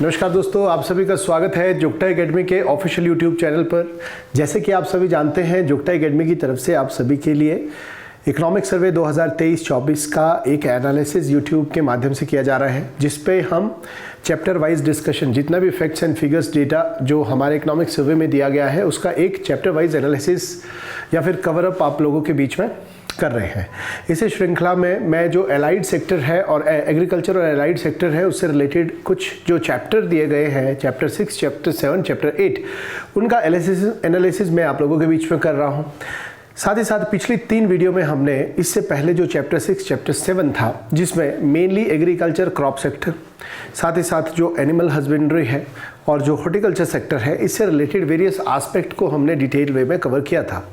नमस्कार दोस्तों, आप सभी का स्वागत है जुगटा एकेडमी के ऑफिशियल यूट्यूब चैनल पर। जैसे कि आप सभी जानते हैं, जुगटा एकेडमी की तरफ से आप सभी के लिए इकोनॉमिक सर्वे 2023-24 का एक एनालिसिस यूट्यूब के माध्यम से किया जा रहा है, जिस पे हम चैप्टर वाइज डिस्कशन, जितना भी फैक्ट्स एंड फिगर्स डेटा जो हमारे इकोनॉमिक सर्वे में दिया गया है, उसका एक चैप्टर वाइज एनालिसिस या फिर कवर अप आप लोगों के बीच में कर रहे हैं। इसी श्रृंखला में मैं जो एलाइड सेक्टर है और एग्रीकल्चर और एलाइड सेक्टर है, उससे रिलेटेड कुछ जो चैप्टर दिए गए हैं, चैप्टर 6, चैप्टर 7, चैप्टर 8, उनका एनालिसिस मैं आप लोगों के बीच में कर रहा हूँ। साथ ही साथ पिछली 3 वीडियो में हमने इससे पहले जो चैप्टर 6, चैप्टर 7 था, जिसमें मेनली एग्रीकल्चर क्रॉप सेक्टर, साथ ही साथ जो एनिमल हस्बेंड्री है और जो हॉर्टिकल्चर सेक्टर है, इससे रिलेटेड वेरियस एस्पेक्ट को हमने डिटेल वे में कवर किया था।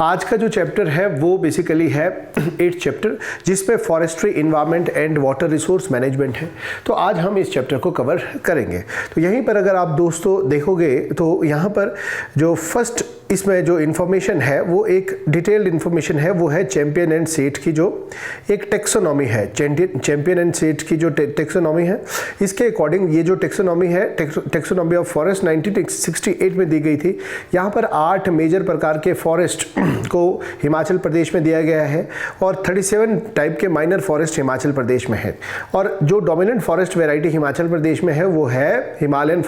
आज का जो चैप्टर है वो बेसिकली है 8th चैप्टर, जिसपे forestry, environment and water resource management है। तो आज हम इस चैप्टर को कवर करेंगे। तो यहीं पर अगर आप दोस्तों देखोगे तो यहाँ पर जो फर्स्ट इसमें जो इन्फॉर्मेशन है वो एक डिटेल्ड इन्फॉर्मेशन है, वो है चैंपियन एंड सेट की जो एक टेक्सोनॉमी है। चैंपियन एंड सेट की जो टेक्सोनॉमी है, इसके अकॉर्डिंग ये जो टेक्सोनॉमी है, टेक्सोनॉमी ऑफ फॉरेस्ट 1968 में दी गई थी। यहाँ पर 8 मेजर प्रकार के फॉरेस्ट को हिमाचल प्रदेश में दिया गया है और 37 टाइप के माइनर फॉरेस्ट हिमाचल प्रदेश में है। और जो dominant forest variety Himachal Pradesh में है वो है हिमालयन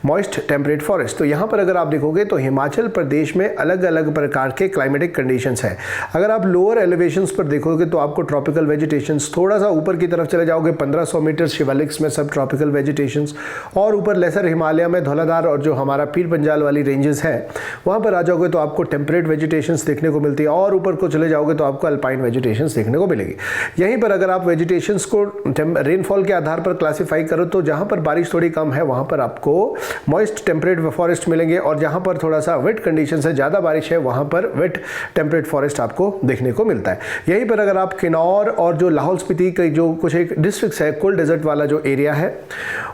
मॉइस्ट टेम्परेट फॉरेस्ट। तो यहाँ पर अगर आप देखोगे तो हिमाचल देश में अलग अलग प्रकार के क्लाइमेटिक कंडीशंस हैं। अगर आप लोअर एलिवेशंस पर देखोगे तो आपको ट्रॉपिकल वेजिटेशंस, थोड़ा सा ऊपर की तरफ चले जाओगे 1500 मीटर शिवालिक्स में सब ट्रॉपिकल वेजिटेशंस, और ऊपर लेसर हिमालय में धौलाधार और जो हमारा पीर पंजाल वाली रेंजेस है वहाँ पर आ जाओगे तो आपको टेम्परेट वेजिटेशंस देखने को मिलती है, और ऊपर को चले जाओगे तो आपको अल्पाइन वेजिटेशंस देखने को मिलेगी। यहीं पर अगर आप वेजिटेशंस को रेनफॉल के आधार पर क्लासीफाई करो तो जहाँ पर बारिश थोड़ी कम है वहाँ पर आपको मॉइस्ट टेम्परेट फॉरेस्ट मिलेंगे, और जहाँ पर थोड़ा सा वेट कंडीशन से ज़्यादा बारिश है वहाँ पर वेट टेम्परेट फॉरेस्ट आपको देखने को मिलता है। यहीं पर अगर आप किन्नौर और जो लाहौल स्पीति के जो कुछ एक डिस्ट्रिक्ट है, कोल्ड डेजर्ट वाला जो एरिया है,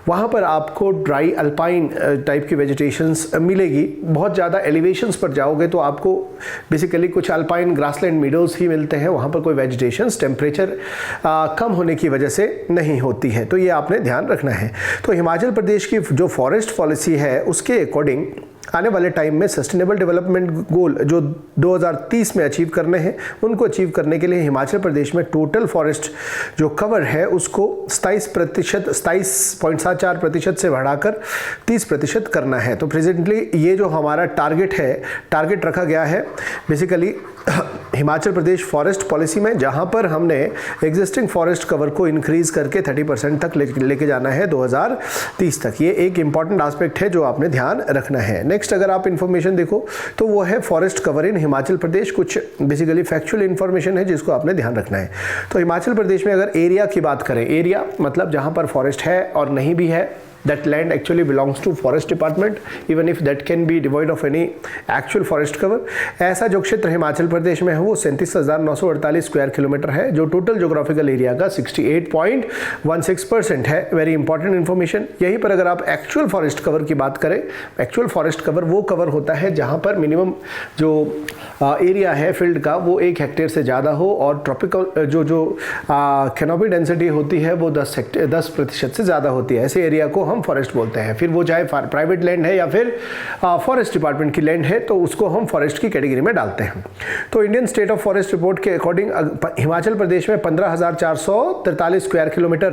वहाँ पर आपको ड्राई अल्पाइन टाइप की वेजिटेशंस मिलेगी। बहुत ज़्यादा एलिवेशंस पर जाओगे तो आपको बेसिकली कुछ अल्पाइन ग्रासलैंड मीडोज ही मिलते हैं, वहाँ पर कोई वेजिटेशंस टेम्परेचर कम होने की वजह से नहीं होती है। तो ये आपने ध्यान रखना है। तो हिमाचल प्रदेश की जो फॉरेस्ट पॉलिसी है उसके अकॉर्डिंग आने वाले टाइम में सस्टेनेबल डेवलपमेंट गोल जो 2030 में अचीव करने हैं, उनको अचीव करने के लिए हिमाचल प्रदेश में टोटल फॉरेस्ट जो कवर है उसको 27.74% से बढ़ाकर 30% करना है। तो प्रेजेंटली ये जो हमारा टारगेट रखा गया है basically Himachal Pradesh forest policy में, जहां पर हमने एग्जिस्टिंग फॉरेस्ट कवर को इंक्रीज करके 30% तक लेके जाना है 2030 तक। ये एक इंपॉर्टेंट एस्पेक्ट है जो आपने ध्यान रखना है। नेक्स्ट अगर आप इंफॉर्मेशन देखो तो वो है फॉरेस्ट कवर इन हिमाचल प्रदेश। कुछ बेसिकली फैक्चुअल इंफॉर्मेशन है जिसको आपने ध्यान रखना है। तो हिमाचल प्रदेश में अगर एरिया की बात करें, एरिया मतलब जहां पर फॉरेस्ट है और नहीं भी है, that land actually belongs to forest department even if that can be devoid of any actual forest cover। ऐसा जो क्षेत्र हिमाचल प्रदेश में है वो 37,948 स्क्वायर किलोमीटर है, जो टोटल ज्योग्राफिकल एरिया का 68.16% है। Very important information. यहीं पर अगर आप एक्चुअल फॉरेस्ट कवर की बात करें, एक्चुअल फॉरेस्ट कवर वो कवर होता है जहां पर मिनिमम जो एरिया है फील्ड का वो 1 हेक्टेयर से ज़्यादा हो, और ट्रॉपिकल जो कैनोपी डेंसिटी होती है वो 10% से ज़्यादा होती है। ऐसे एरिया को हम फॉरेस्ट बोलते हैं। फिर वो चाहे प्राइवेट लैंड है या फिर फॉरेस्ट डिपार्टमेंट की लैंड है तो उसको हम फॉरेस्ट की कैटेगरी में डालते हैं। तो Indian state of forest report के अकॉर्डिंग हिमाचल प्रदेश में 15,443 स्क्वायर किलोमीटर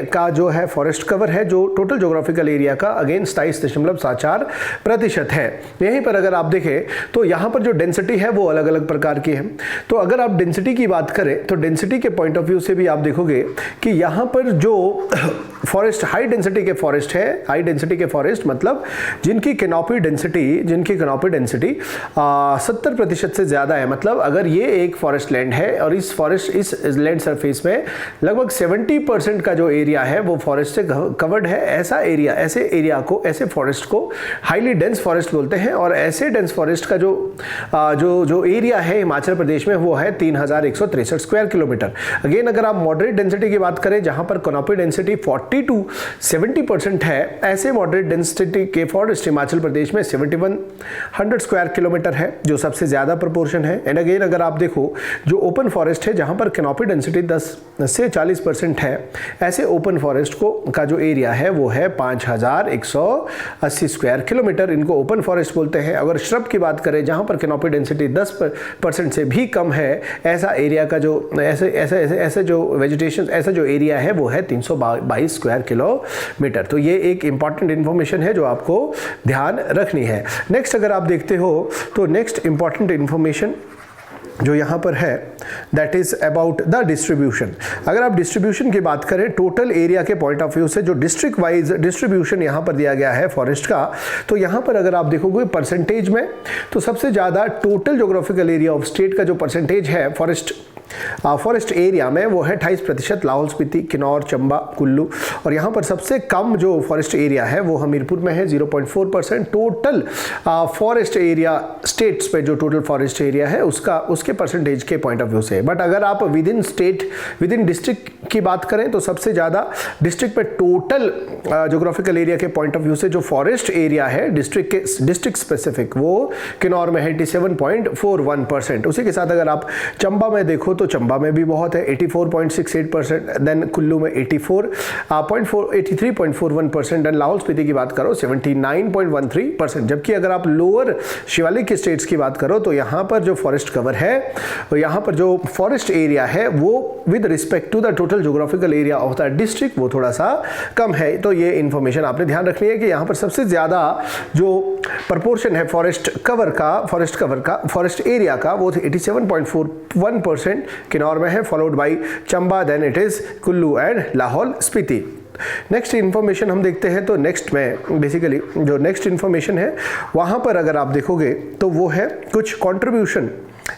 का जो है फॉरेस्ट कवर है, जो टोटल ज्योग्राफिकल एरिया का अगेन 27.74% है। यहीं पर अगर आप देखें तो यहाँ पर जो डेंसिटी है वो अलग अलग प्रकार की है। तो अगर आप डेंसिटी की बात करें तो डेंसिटी के पॉइंट ऑफ व्यू से भी आप देखोगे कि यहाँ पर जो फॉरेस्ट हाई डेंसिटी के फॉरेस्ट है, हाई डेंसिटी के फॉरेस्ट मतलब जिनकी कैनोपी डेंसिटी 70% से ज्यादा है। मतलब अगर ये एक फॉरेस्ट लैंड है और इस लैंड सरफेस में लगभग 70% का जो एरिया है वो फॉरेस्ट से कवर्ड है, ऐसे फॉरेस्ट को हाईली डेंस फॉरेस्ट बोलते हैं। और ऐसे डेंस फॉरेस्ट का जो एरिया है हिमाचल प्रदेश में वो है 3163 स्क्वायर किलोमीटर। अगेन अगर आप मॉडरेट डेंसिटी की बात करें, जहां पर कैनोपी डेंसिटी 40 to 70% है, ऐसे मॉडरेट डेंसिटी के फॉरेस्ट हिमाचल प्रदेश में 7100 स्क्वायर किलोमीटर है, जो सबसे ज़्यादा प्रोपोर्शन है। एंड अगेन अगर आप देखो जो ओपन फॉरेस्ट है जहाँ पर कैनोपी डेंसिटी 10 से 40% है, ऐसे ओपन फॉरेस्ट का जो एरिया है वो है 5180 स्क्वायर किलोमीटर, इनको ओपन फॉरेस्ट बोलते हैं। अगर श्रब की बात करें जहाँ पर कैनोपी डेंसिटी 10% से भी कम है, ऐसा एरिया का जो ऐसे जो वेजिटेशन ऐसा जो एरिया है वो है 322 स्क्वायर किलोमीटर। तो ये एक इंपॉर्टेंट इंफॉर्मेशन है जो आपको ध्यान रखनी है। नेक्स्ट अगर आप देखते हो तो नेक्स्ट इंपॉर्टेंट इंफॉर्मेशन जो यहाँ पर है that is about the distribution. अगर आप डिस्ट्रीब्यूशन की बात करें टोटल एरिया के पॉइंट ऑफ व्यू से, जो डिस्ट्रिक्ट वाइज डिस्ट्रीब्यूशन यहाँ पर दिया गया है फॉरेस्ट का, तो यहाँ पर अगर आप देखोगे परसेंटेज में तो सबसे ज़्यादा total geographical area of state का जो परसेंटेज है फॉरेस्ट एरिया में वो है 28%, लाहौल स्पीति, किन्नौर, चंबा, कुल्लू। और यहाँ पर सबसे कम जो फॉरेस्ट एरिया है वो हमीरपुर में है 0.4%। टोटल फॉरेस्ट एरिया स्टेट्स पे जो टोटल फॉरेस्ट एरिया है उसके परसेंटेज के पॉइंट ऑफ व्यू से। बट अगर आप विद इन डिस्ट्रिक्ट की बात करें तो सबसे ज़्यादा डिस्ट्रिक्ट पे टोटल ज्योग्राफिकल एरिया के पॉइंट ऑफ व्यू से जो फॉरेस्ट एरिया है डिस्ट्रिक्ट स्पेसिफिक वो किन्नौर में है 87.41%। उसी के साथ अगर आप चंबा में देखो तो चंबा में भी बहुत है 84.68%, देन कुल्लू में 83.41%, एंड लाहौल स्पीति की बात करो 79.13%। जबकि अगर आप लोअर शिवालिक के स्टेट्स की बात करो तो यहाँ पर जो फॉरेस्ट कवर है और यहाँ पर जो फॉरेस्ट एरिया है वो with respect to the total geographical area of the district वो थोड़ा सा कम है। तो ये इन्फॉर्मेशन आपने ध्यान रखनी है कि यहाँ पर सबसे ज़्यादा जो प्रपोर्शन है फॉरेस्ट एरिया का वो 87.41% किन्नौर में है, followed by Chamba, then it is Kullu and Lahaul Spiti. Next information हम देखते हैं तो नेक्स्ट में बेसिकली जो नेक्स्ट इन्फॉर्मेशन है वहाँ पर अगर आप देखोगे तो वो है कुछ contribution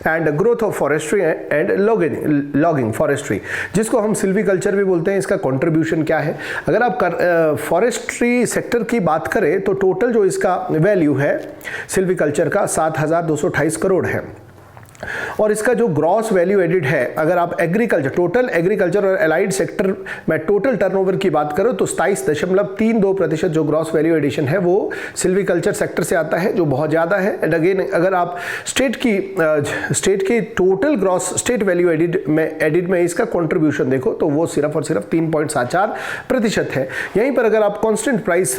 and growth of forestry and logging forestry, जिसको हम सिल्वीकल्चर भी बोलते हैं। इसका कंट्रीब्यूशन क्या है? अगर आप फॉरेस्ट्री सेक्टर की बात करें तो टोटल जो इसका वैल्यू है सिल्वीकल्चर का 7,228 करोड़ है, और इसका जो ग्रॉस वैल्यू एडिड है अगर आप टोटल एग्रीकल्चर और एलाइड सेक्टर में टोटल टर्नओवर की बात करो तो 27.32% जो ग्रॉस वैल्यू एडिशन है वो सिल्वीकल्चर सेक्टर से आता है, जो बहुत ज़्यादा है। एंड अगेन अगर आप स्टेट की total gross state value added में इसका कंट्रीब्यूशन देखो तो वो सिर्फ और सिर्फ 3.74% है। यहीं पर अगर आप कांस्टेंट प्राइस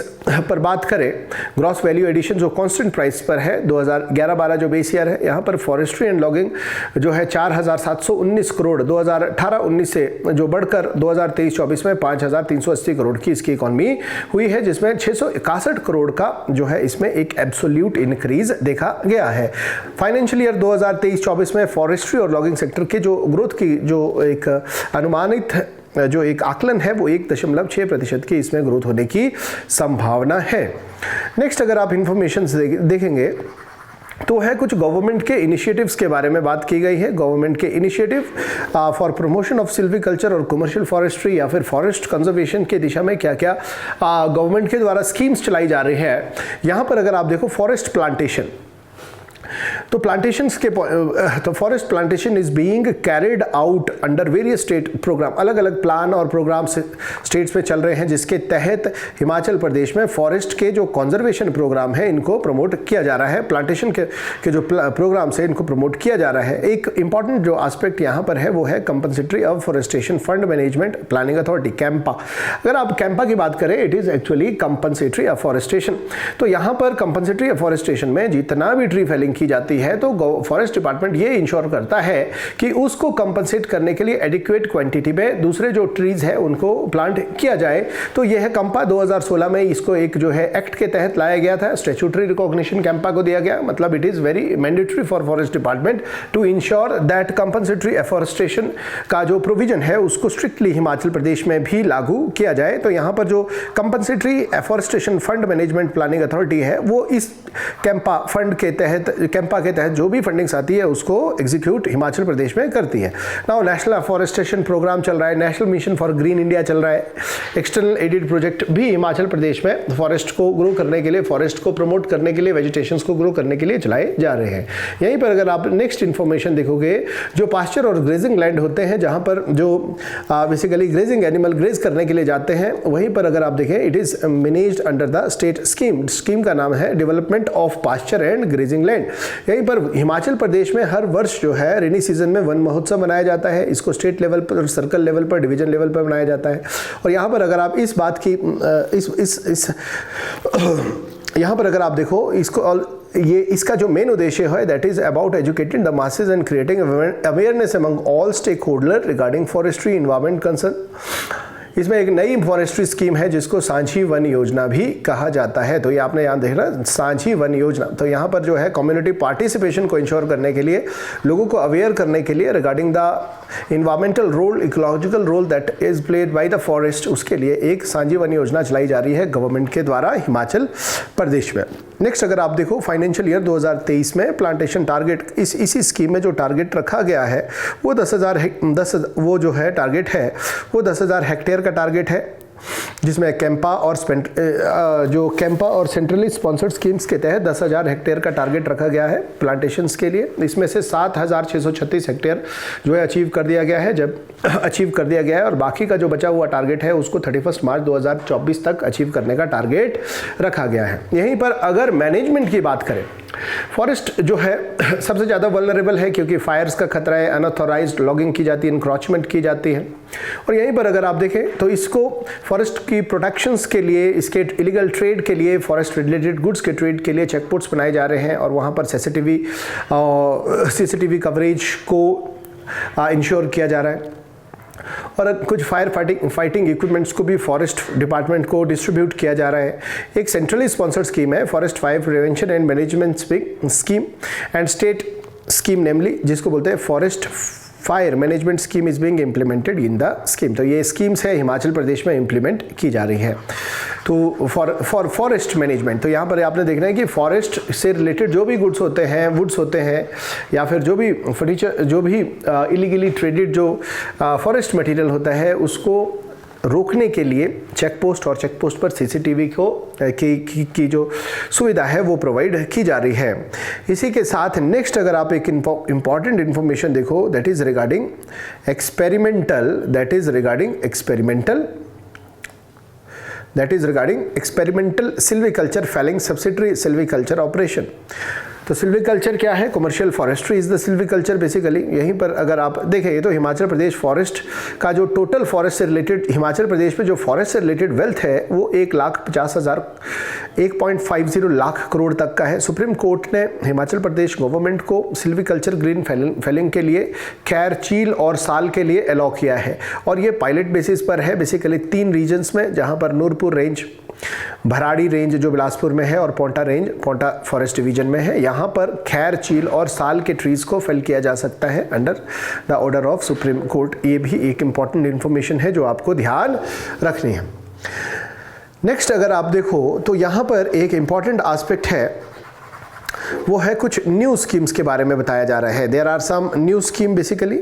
पर बात करें, ग्रॉस वैल्यू एडिशन जो कांस्टेंट प्राइस पर है 2011-12 जो बेस ईयर है, यहाँ पर फॉरेस्ट्री एंड लॉगिंग जो है 4,719 करोड़ 2018-19 से जो बढ़कर 2023-24 में 5,380 करोड़ की इसकी इकॉनमी हुई है, जिसमें 661 करोड़ का जो है इसमें एक एब्सोल्यूट इंक्रीज देखा गया है। फाइनेंशियल ईयर 2023-24 में फॉरेस्ट्री और लॉगिंग सेक्टर के जो ग्रोथ की जो एक अनुमानित जो एक आकलन है वो 1.6% की इसमें ग्रोथ होने की संभावना है। नेक्स्ट अगर आप इंफॉर्मेशन देखेंगे तो है कुछ गवर्नमेंट के इनिशिएटिव्स के बारे में बात की गई है। गवर्नमेंट के initiative for promotion of silviculture और कमर्शियल फॉरेस्ट्री या फिर फॉरेस्ट कंजर्वेशन के दिशा में क्या क्या गवर्नमेंट के द्वारा स्कीम्स चलाई जा रही है। यहाँ पर अगर आप देखो फॉरेस्ट प्लांटेशन, तो forest plantation is being carried out under various state programme. अलग अलग प्लान और प्रोग्राम स्टेट्स में चल रहे हैं, जिसके तहत हिमाचल प्रदेश में फॉरेस्ट के जो कंजर्वेशन प्रोग्राम है इनको प्रमोट किया जा रहा है। प्लांटेशन के जो प्रोग्राम है इनको प्रमोट किया जा रहा है। एक इंपॉर्टेंट जो एस्पेक्ट यहाँ पर है वो है compensatory afforestation fund management planning authority, Campa. अगर आप कैंपा की बात करें, it is actually compensatory afforestation. तो यहाँ पर कंपनसेटरी अफॉरेस्टेशन में जितना भी ट्री फेलिंग की जाती है तो फॉरेस्ट डिपार्टमेंट ये इंश्योर करता है कि उसको कंपनसेट करने के लिए एडिक्वेट क्वांटिटी में दूसरे जो ट्रीज है उनको प्लांट किया जाए। तो यह है कैंपा। 2016 में इसको एक जो है एक्ट के तहत लाया गया था, स्टैट्यूटरी रिकॉग्निशन कैंपा को दिया गया। मतलब it is very mandatory for forest department to ensure that compensatory afforestation का जो प्रोविजन है उसको स्ट्रिक्टली हिमाचल प्रदेश में भी लागू किया जाए। तो यहाँ पर जो compensatory afforestation fund management planning authority है वो इस कैंपा फंड के तहत, कैंपा के तहत जो भी फंडिंग्स आती है उसको एग्जीक्यूट हिमाचल प्रदेश में करती है। नाउ नेशनल अफॉरेस्टेशन प्रोग्राम चल रहा है, national mission for green India चल रहा है, एक्सटर्नल एडेड प्रोजेक्ट भी हिमाचल प्रदेश में फॉरेस्ट को ग्रो करने के लिए, फॉरेस्ट को प्रमोट करने के लिए, वेजिटेशंस को ग्रो करने के लिए चलाए जा रहे हैं। यहीं पर अगर आप नेक्स्ट इन्फॉर्मेशन देखोगे, जो पास्चर और ग्रेजिंग लैंड होते हैं जहां पर जो बेसिकली ग्रेजिंग एनिमल ग्रेज करने के लिए जाते हैं, वहीं पर अगर आप देखें it is managed under the state scheme. Scheme का नाम है development of pasture and grazing land. यहीं पर हिमाचल प्रदेश में हर वर्ष जो है रेनी सीजन में वन महोत्सव मनाया जाता है। इसको स्टेट लेवल पर, सर्कल लेवल पर, डिवीजन लेवल पर मनाया जाता है। और यहाँ पर अगर आप इस बात की यहाँ पर अगर आप देखो इसको, ये इसका जो मेन उद्देश्य है that is about educating the masses and creating awareness among all stakeholder regarding forestry environment concern. इसमें एक नई फॉरेस्ट्री स्कीम है जिसको सांझी वन योजना भी कहा जाता है। तो ये आपने यहाँ देख रहा सांझी वन योजना। तो यहाँ पर जो है कम्युनिटी पार्टिसिपेशन को इंश्योर करने के लिए, लोगों को अवेयर करने के लिए regarding the environmental role, ecological role that is played by the forest, उसके लिए एक सांझी वन योजना चलाई जा रही है गवर्नमेंट के द्वारा हिमाचल प्रदेश में। नेक्स्ट अगर आप देखो फाइनेंशियल ईयर 2023 में प्लांटेशन टारगेट, इसी स्कीम में जो टारगेट रखा गया है वो 10,000 जो है टारगेट है वो 10,000 हेक्टेयर का टारगेट है, जिसमें कैंपा और सेंट्रली स्पॉन्सर्ड स्कीम्स के तहत 10,000 हेक्टेयर का टारगेट रखा गया है प्लांटेशंस के लिए। इसमें से 7,636 हेक्टेयर जो है अचीव कर दिया गया है, और बाकी का जो बचा हुआ टारगेट है उसको 31 मार्च 2024 तक अचीव करने का टारगेट रखा गया है। यहीं पर अगर मैनेजमेंट की बात करें, फॉरेस्ट जो है सबसे ज़्यादा वल्नरेबल है क्योंकि फायर्स का खतरा है, अनऑथोराइज्ड लॉगिंग की जाती है, इंक्रोचमेंट की जाती है। और यहीं पर अगर आप देखें तो इसको फॉरेस्ट की प्रोटेक्शंस के लिए, इसके इलीगल ट्रेड के लिए, फॉरेस्ट रिलेटेड गुड्स के ट्रेड के लिए चेकपोस्ट्स बनाए जा रहे हैं, और वहाँ पर सीसीटीवी कवरेज को इंश्योर किया जा रहा है। और कुछ फायर फाइटिंग इक्विपमेंट्स को भी फॉरेस्ट डिपार्टमेंट को डिस्ट्रीब्यूट किया जा रहा है। एक सेंट्रली स्पॉन्सर्ड स्कीम है forest fire prevention and management scheme and state scheme namely, जिसको बोलते हैं forest fire management scheme is being implemented in the scheme. तो ये स्कीम्स है हिमाचल प्रदेश में इम्प्लीमेंट की जा रही है। तो फॉर फॉरेस्ट मैनेजमेंट, तो यहाँ पर आपने देखना है कि फॉरेस्ट से रिलेटेड जो भी गुड्स होते हैं, वुड्स होते हैं, या फिर जो भी फर्नीचर, जो भी इलीगली ट्रेडेड जो फॉरेस्ट मटेरियल होता है, उसको रोकने के लिए चेकपोस्ट और चेकपोस्ट पर सीसीटीवी की जो सुविधा है वो प्रोवाइड की जा रही है। इसी के साथ नेक्स्ट अगर आप एक इम्पॉर्टेंट इन्फॉर्मेशन देखो that is regarding experimental silviculture falling subsidiary silviculture operation. तो सिल्वीकल्चर क्या है? Commercial forestry is the silviculture basically. यहीं पर अगर आप देखें, ये तो हिमाचल प्रदेश फॉरेस्ट का जो टोटल फॉरेस्ट से रिलेटेड, हिमाचल प्रदेश में जो फॉरेस्ट से रिलेटेड वेल्थ है वो 1,50,000 लाख करोड़ तक का है। सुप्रीम कोर्ट ने हिमाचल प्रदेश गवर्नमेंट को सिल्वीकल्चर ग्रीन फैलिंग के लिए खैर, चील और साल के लिए अलाउ किया है, और ये पायलट बेसिस पर है बेसिकली 3 रीजन्स में, जहां पर नूरपुर रेंज, भराड़ी रेंज जो बिलासपुर में है, और Paonta range Paonta forest division में है। यहाँ पर खैर, चील और साल के ट्रीज को फेल किया जा सकता है under the order of supreme court. ये भी एक इंपॉर्टेंट इंफॉर्मेशन है जो आपको ध्यान रखनी है। नेक्स्ट अगर आप देखो तो यहाँ पर एक इंपॉर्टेंट एस्पेक्ट है, वो है कुछ न्यू स्कीम्स के बारे में बताया जा रहा है। There are some new scheme basically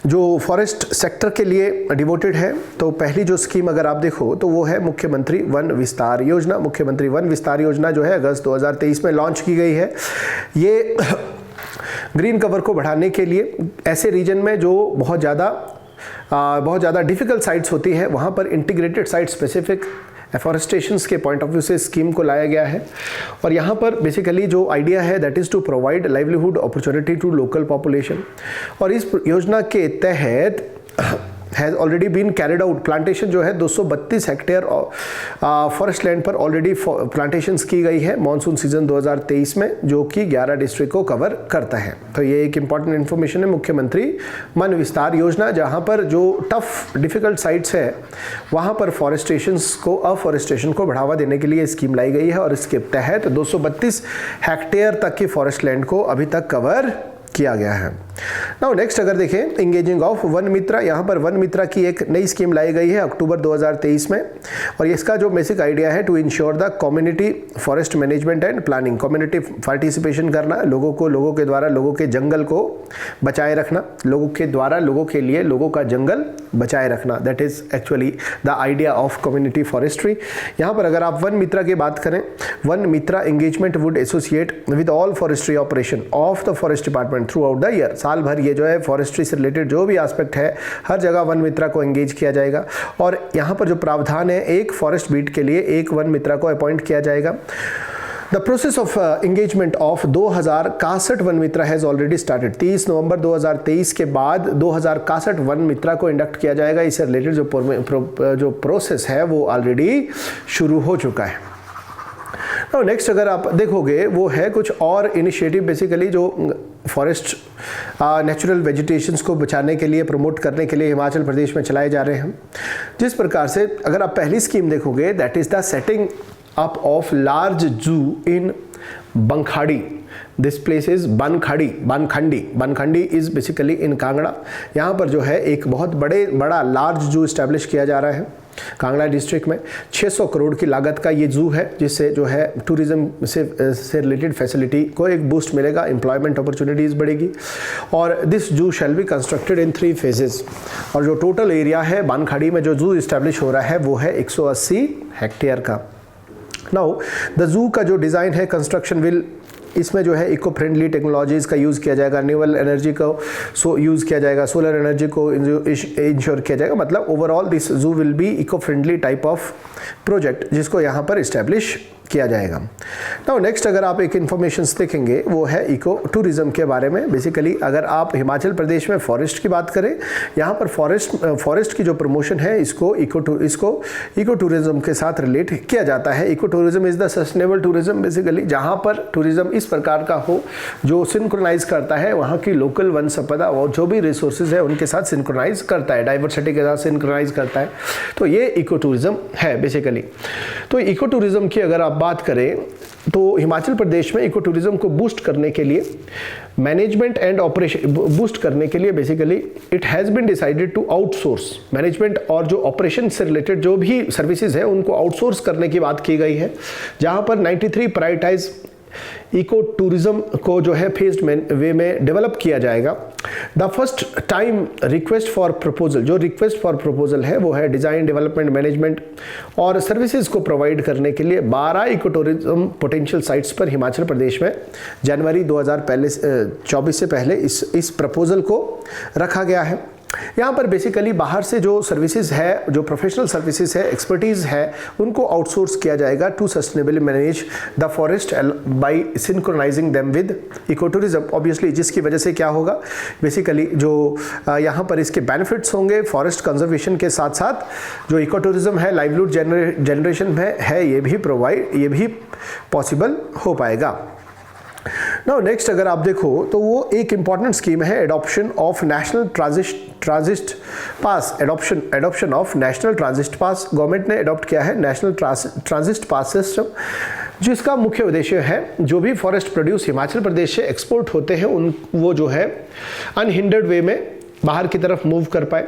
जो फॉरेस्ट सेक्टर के लिए डिवोटेड है। तो पहली जो स्कीम अगर आप देखो तो वो है मुख्यमंत्री वन विस्तार योजना। मुख्यमंत्री वन विस्तार योजना जो है अगस्त 2023 में लॉन्च की गई है। ये ग्रीन कवर को बढ़ाने के लिए ऐसे रीजन में जो बहुत ज़्यादा डिफिकल्ट साइट्स होती है, वहाँ पर इंटीग्रेटेड साइट स्पेसिफिक एफॉरेस्टेशंस के पॉइंट ऑफ व्यू से स्कीम को लाया गया है। और यहाँ पर बेसिकली जो आइडिया है that is to provide livelihood opportunity to local population. और इस योजना के तहत has already been carried out plantation जो है 232 हेक्टेयर फॉरेस्ट लैंड पर ऑलरेडी प्लांटेशंस की गई है मॉनसून सीजन 2023 में, जो कि 11 डिस्ट्रिक्ट को कवर करता है। तो ये एक इंपॉर्टेंट इन्फॉर्मेशन है मुख्यमंत्री वन विस्तार योजना, जहाँ पर जो टफ डिफिकल्ट साइट्स है वहाँ पर अफॉरेस्टेशन को बढ़ावा देने के लिए स्कीम लाई गई है। और इसके तहत 232 हेक्टेयर तक की फॉरेस्ट लैंड को अभी तक कवर किया गया है। नाउ नेक्स्ट अगर देखें इंगेजिंग ऑफ वन मित्रा, यहाँ पर वन मित्रा की एक नई स्कीम लाई गई है अक्टूबर 2023 में, और इसका जो बेसिक आइडिया है to ensure the community forest management and planning, community participation करना, लोगों के द्वारा लोगों के जंगल को बचाए रखना, लोगों के द्वारा लोगों के लिए लोगों का जंगल बचाए रखना, that is actually the idea of community forestry. यहाँ पर अगर आप वन मित्रा की बात करें, one Mitra engagement would associate with all forestry operation of the forest department through out the year, साल भर ये जो है फॉरेस्ट्री से रिलेटेड जो भी एस्पेक्ट है हर जगह वन मित्रा को एंगेज किया जाएगा। और यहाँ पर जो प्रावधान है, एक फॉरेस्ट बीट के लिए एक वन मित्रा को अपॉइंट किया जाएगा। The process of engagement of 2061 one Mitra has already started. 30 नवंबर 2023 के बाद 2061 वन मित्रा को इंडक्ट किया जाएगा। इससे रिलेटेड जो प्रोसेस है वो ऑलरेडी शुरू हो चुका है। नेक्स्ट अगर आप देखोगे वो है कुछ और इनिशिएटिव, बेसिकली जो फॉरेस्ट नेचुरल वेजिटेशंस को बचाने के लिए, प्रमोट करने के लिए हिमाचल प्रदेश में चलाए जा रहे हैं। जिस प्रकार से अगर आप पहली स्कीम देखोगे, that is the setting up of large zoo in Bankhandi. This place is Bankhandi is basically in Kangra. यहाँ पर जो है एक बहुत बड़ा लार्ज जू इस्टेब्लिश किया जा रहा है कांगड़ा डिस्ट्रिक्ट में। 600 करोड़ की लागत का ये जू है, जिससे जो है टूरिज्म से रिलेटेड फैसिलिटी को एक बूस्ट मिलेगा, एम्प्लॉयमेंट अपॉर्चुनिटीज़ बढ़ेगी। और दिस जू shall be constructed in 3 phases. और जो टोटल एरिया है बनखाड़ी में जो जू इस्टेब्लिश हो रहा है वो है 180 हेक्टेयर का। नाउ द जू का जो डिज़ाइन है, कंस्ट्रक्शन विल, इसमें जो है इको फ्रेंडली टेक्नोलॉजीज़ का यूज़ किया जाएगा, रिन्यूएबल एनर्जी को यूज़ किया जाएगा, सोलर एनर्जी को इंश्योर किया जाएगा। मतलब overall this zoo will be eco friendly type of project जिसको यहाँ पर इस्टेब्लिश किया जाएगा। नाउ नेक्स्ट अगर आप एक इन्फॉर्मेशन देखेंगे वो है इको टूरिज्म के बारे में। बेसिकली अगर आप हिमाचल प्रदेश में फॉरेस्ट की बात करें, यहाँ पर फॉरेस्ट की जो प्रमोशन है इसको इको टूरिज्म के साथ रिलेट किया जाता है। Eco tourism is the sustainable tourism, basically जहाँ पर टूरिज्म इस प्रकार का हो जो सिंक्रोनाइज करता है वहाँ की लोकल वन संपदा और जो भी रिसोर्सेज है उनके साथ सिंक्रोनाइज करता है, डाइवर्सिटी के साथ सिंक्रोनाइज करता है। तो ये इको टूरिज्म है बेसिकली। तो इको टूरिज्म की अगर आप बात करें तो हिमाचल प्रदेश में इको टूरिज्म को बूस्ट करने के लिए, मैनेजमेंट एंड ऑपरेशन बूस्ट करने के लिए basically it has been decided to outsource management और जो ऑपरेशन से रिलेटेड जो भी सर्विसेज है उनको आउटसोर्स करने की बात की गई है, जहां पर 93 प्रायोरिटाइज इको टूरिज्म को जो है फेज्ड वे में डेवलप किया जाएगा। The first time request for proposal, जो रिक्वेस्ट फॉर प्रपोजल है वो है डिज़ाइन, डेवलपमेंट, मैनेजमेंट और सर्विसेज को प्रोवाइड करने के लिए 12 इको टूरिज्म पोटेंशियल साइट्स पर हिमाचल प्रदेश में जनवरी 2024 से पहले इस प्रपोजल को रखा गया है। यहाँ पर बेसिकली बाहर से जो सर्विसेज है, जो प्रोफेशनल सर्विसेज है, एक्सपर्टीज़ है, उनको आउटसोर्स किया जाएगा to sustainably manage the forest by synchronising them with eco tourism. Obviously जिसकी वजह से क्या होगा, बेसिकली जो यहाँ पर इसके बेनिफिट्स होंगे फॉरेस्ट कंजर्वेशन के साथ साथ जो इको टूरिज्म है, लाइवलीहुड जनरेशन में है, ये भी पॉसिबल हो पाएगा। नाउ नेक्स्ट अगर आप देखो तो वो एक इंपॉर्टेंट स्कीम है adoption of national transit pass. Adoption of national transit pass government ने अडॉप्ट किया है नेशनल ट्रांजिट पास सिस्टम, जिसका मुख्य उद्देश्य है जो भी फॉरेस्ट प्रोड्यूस हिमाचल प्रदेश से एक्सपोर्ट होते हैं वो जो है अनहिंडर्ड वे में बाहर की तरफ मूव कर पाए।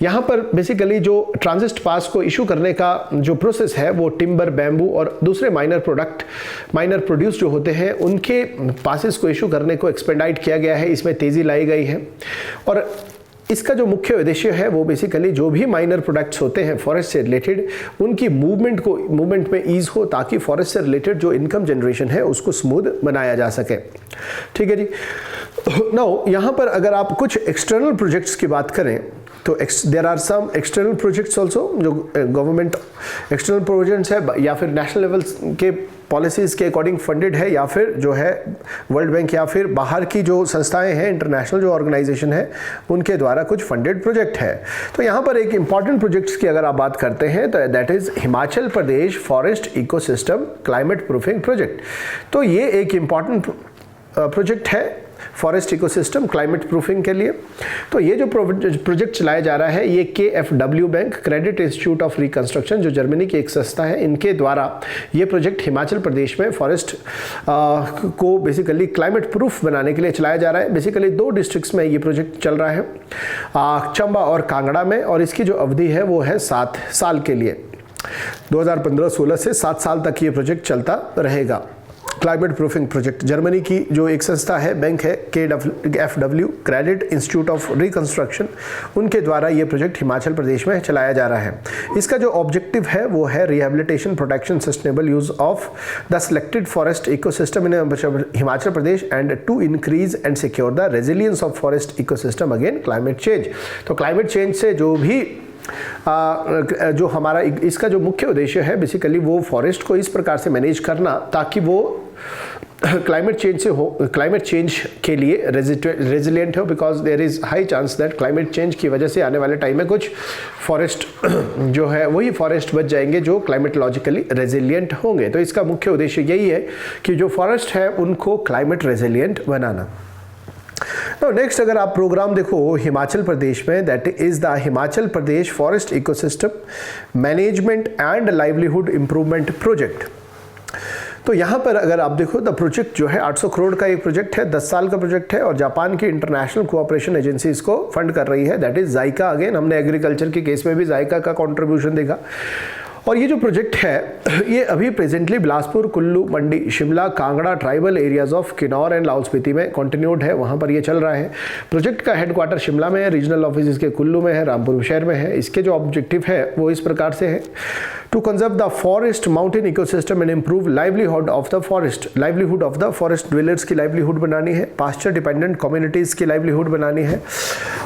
यहाँ पर बेसिकली जो ट्रांजिट पास को इशू करने का जो प्रोसेस है वो टिम्बर, बैम्बू और दूसरे माइनर प्रोड्यूस जो होते हैं उनके पासेस को इशू करने को एक्सपेंडाइट किया गया है, इसमें तेज़ी लाई गई है। और इसका जो मुख्य उद्देश्य है वो बेसिकली जो भी माइनर प्रोडक्ट्स होते हैं फॉरेस्ट से रिलेटेड उनकी मूवमेंट में ईज हो, ताकि फॉरेस्ट से रिलेटेड जो इनकम जनरेशन है उसको स्मूथ बनाया जा सके। ठीक है जी। नाउ यहाँ पर अगर आप कुछ एक्सटर्नल प्रोजेक्ट्स की बात करें तो there are some external projects also, जो गवर्नमेंट एक्सटर्नल प्रोजेक्ट्स है या फिर नेशनल लेवल के पॉलिसीज़ के अकॉर्डिंग फंडेड है, या फिर जो है वर्ल्ड बैंक या फिर बाहर की जो संस्थाएं हैं, इंटरनेशनल जो ऑर्गेनाइजेशन है उनके द्वारा कुछ फंडेड प्रोजेक्ट है। तो यहाँ पर एक इंपॉर्टेंट प्रोजेक्ट्स की अगर आप बात करते हैं तो that is Himachal Pradesh forest ecosystem climate proofing project. तो ये एक इम्पॉर्टेंट प्रोजेक्ट है फॉरेस्ट इकोसिस्टम क्लाइमेट प्रूफिंग के लिए। तो ये जो प्रोजेक्ट चलाया जा रहा है, ये KfW bank credit institute of reconstruction, जो जर्मनी की एक संस्था है, इनके द्वारा ये प्रोजेक्ट हिमाचल प्रदेश में फॉरेस्ट को बेसिकली क्लाइमेट प्रूफ बनाने के लिए चलाया जा रहा है। बेसिकली 2 डिस्ट्रिक्ट्स में ये प्रोजेक्ट चल रहा है, चंबा और कांगड़ा में, और इसकी जो अवधि है वो है 7 साल के लिए। 2015-16 से 7 साल तक ये प्रोजेक्ट चलता रहेगा। क्लाइमेट प्रूफिंग प्रोजेक्ट जर्मनी की जो एक संस्था है, बैंक है KfW credit institute of reconstruction, उनके द्वारा ये प्रोजेक्ट हिमाचल प्रदेश में चलाया जा रहा है। इसका जो ऑब्जेक्टिव है वो है rehabilitation, protection, sustainable use of the selected forest ecosystem in Himachal Pradesh and to increase and secure the resilience of forest ecosystem again climate change. तो क्लाइमेट चेंज से जो भी जो हमारा इसका जो मुख्य उद्देश्य है बेसिकली वो फॉरेस्ट को इस प्रकार से मैनेज करना ताकि वो क्लाइमेट चेंज के लिए रेजिलिएंट हो, because there is high chance that climate change की वजह से आने वाले टाइम में कुछ फॉरेस्ट जो है वही फॉरेस्ट बच जाएंगे जो क्लाइमेटोलॉजिकली रेजिलिएंट होंगे। तो इसका मुख्य उद्देश्य यही है कि जो फॉरेस्ट है उनको क्लाइमेट रेजिलिएंट बनाना। तो नेक्स्ट अगर आप प्रोग्राम देखो हिमाचल प्रदेश में, that is the Himachal Pradesh forest ecosystem management and livelihood improvement project. तो यहाँ पर अगर आप देखो द प्रोजेक्ट जो है 800 करोड़ का एक प्रोजेक्ट है, 10 साल का प्रोजेक्ट है, और जापान की इंटरनेशनल कोऑपरेशन एजेंसी इसको फंड कर रही है, दैट इज जायका। अगेन हमने एग्रीकल्चर के केस में भी जायका का कंट्रीब्यूशन देखा। और ये जो प्रोजेक्ट है ये अभी presently Bilaspur, Kullu, Mandi, Shimla, Kangra tribal areas of Kinnaur and Lahaul Spiti में कंटिन्यूड है, वहाँ पर ये चल रहा है। प्रोजेक्ट का हेडक्वार्टर शिमला में है, रीजनल ऑफिस इसके कुल्लू में है, रामपुर शहर में है। इसके जो ऑब्जेक्टिव है वो इस प्रकार से है, to conserve the forest mountain ecosystem and improve livelihood of the forest dwellers की लाइवलीहुड बनानी है, पास्चर डिपेंडेंट कम्युनिटीज़ की लाइवलीहुड बनानी है,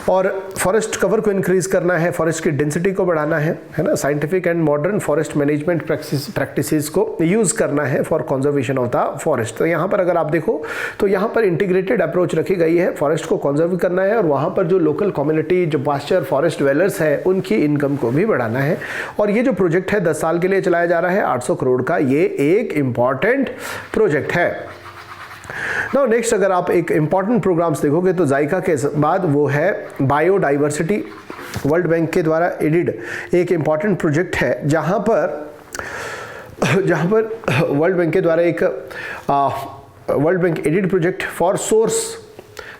और फॉरेस्ट कवर को इंक्रीज करना है, फॉरेस्ट की डेंसिटी को बढ़ाना है ना, scientific and modern forest management practices को यूज़ करना है for conservation of the forest. तो यहाँ पर अगर आप देखो तो यहाँ पर इंटीग्रेटेड अप्रोच रखी गई है, फॉरेस्ट को कंजर्व करना है और वहाँ पर जो लोकल कम्युनिटी, जो पास्चर फॉरेस्ट ड्वेलर्स है, उनकी इनकम को भी बढ़ाना है। और ये जो प्रोजेक्ट है 10 साल के लिए चलाया जा रहा है, 800 करोड़ का ये एक इंपॉर्टेंट प्रोजेक्ट है। नाउ नेक्स्ट अगर आप एक इंपॉर्टेंट प्रोग्राम्स देखोगे तो जायका के बाद वो है बायोडाइवर्सिटी, वर्ल्ड बैंक के द्वारा एडिड एक इंपॉर्टेंट प्रोजेक्ट है, जहां पर वर्ल्ड बैंक के द्वारा एक world bank aided project for source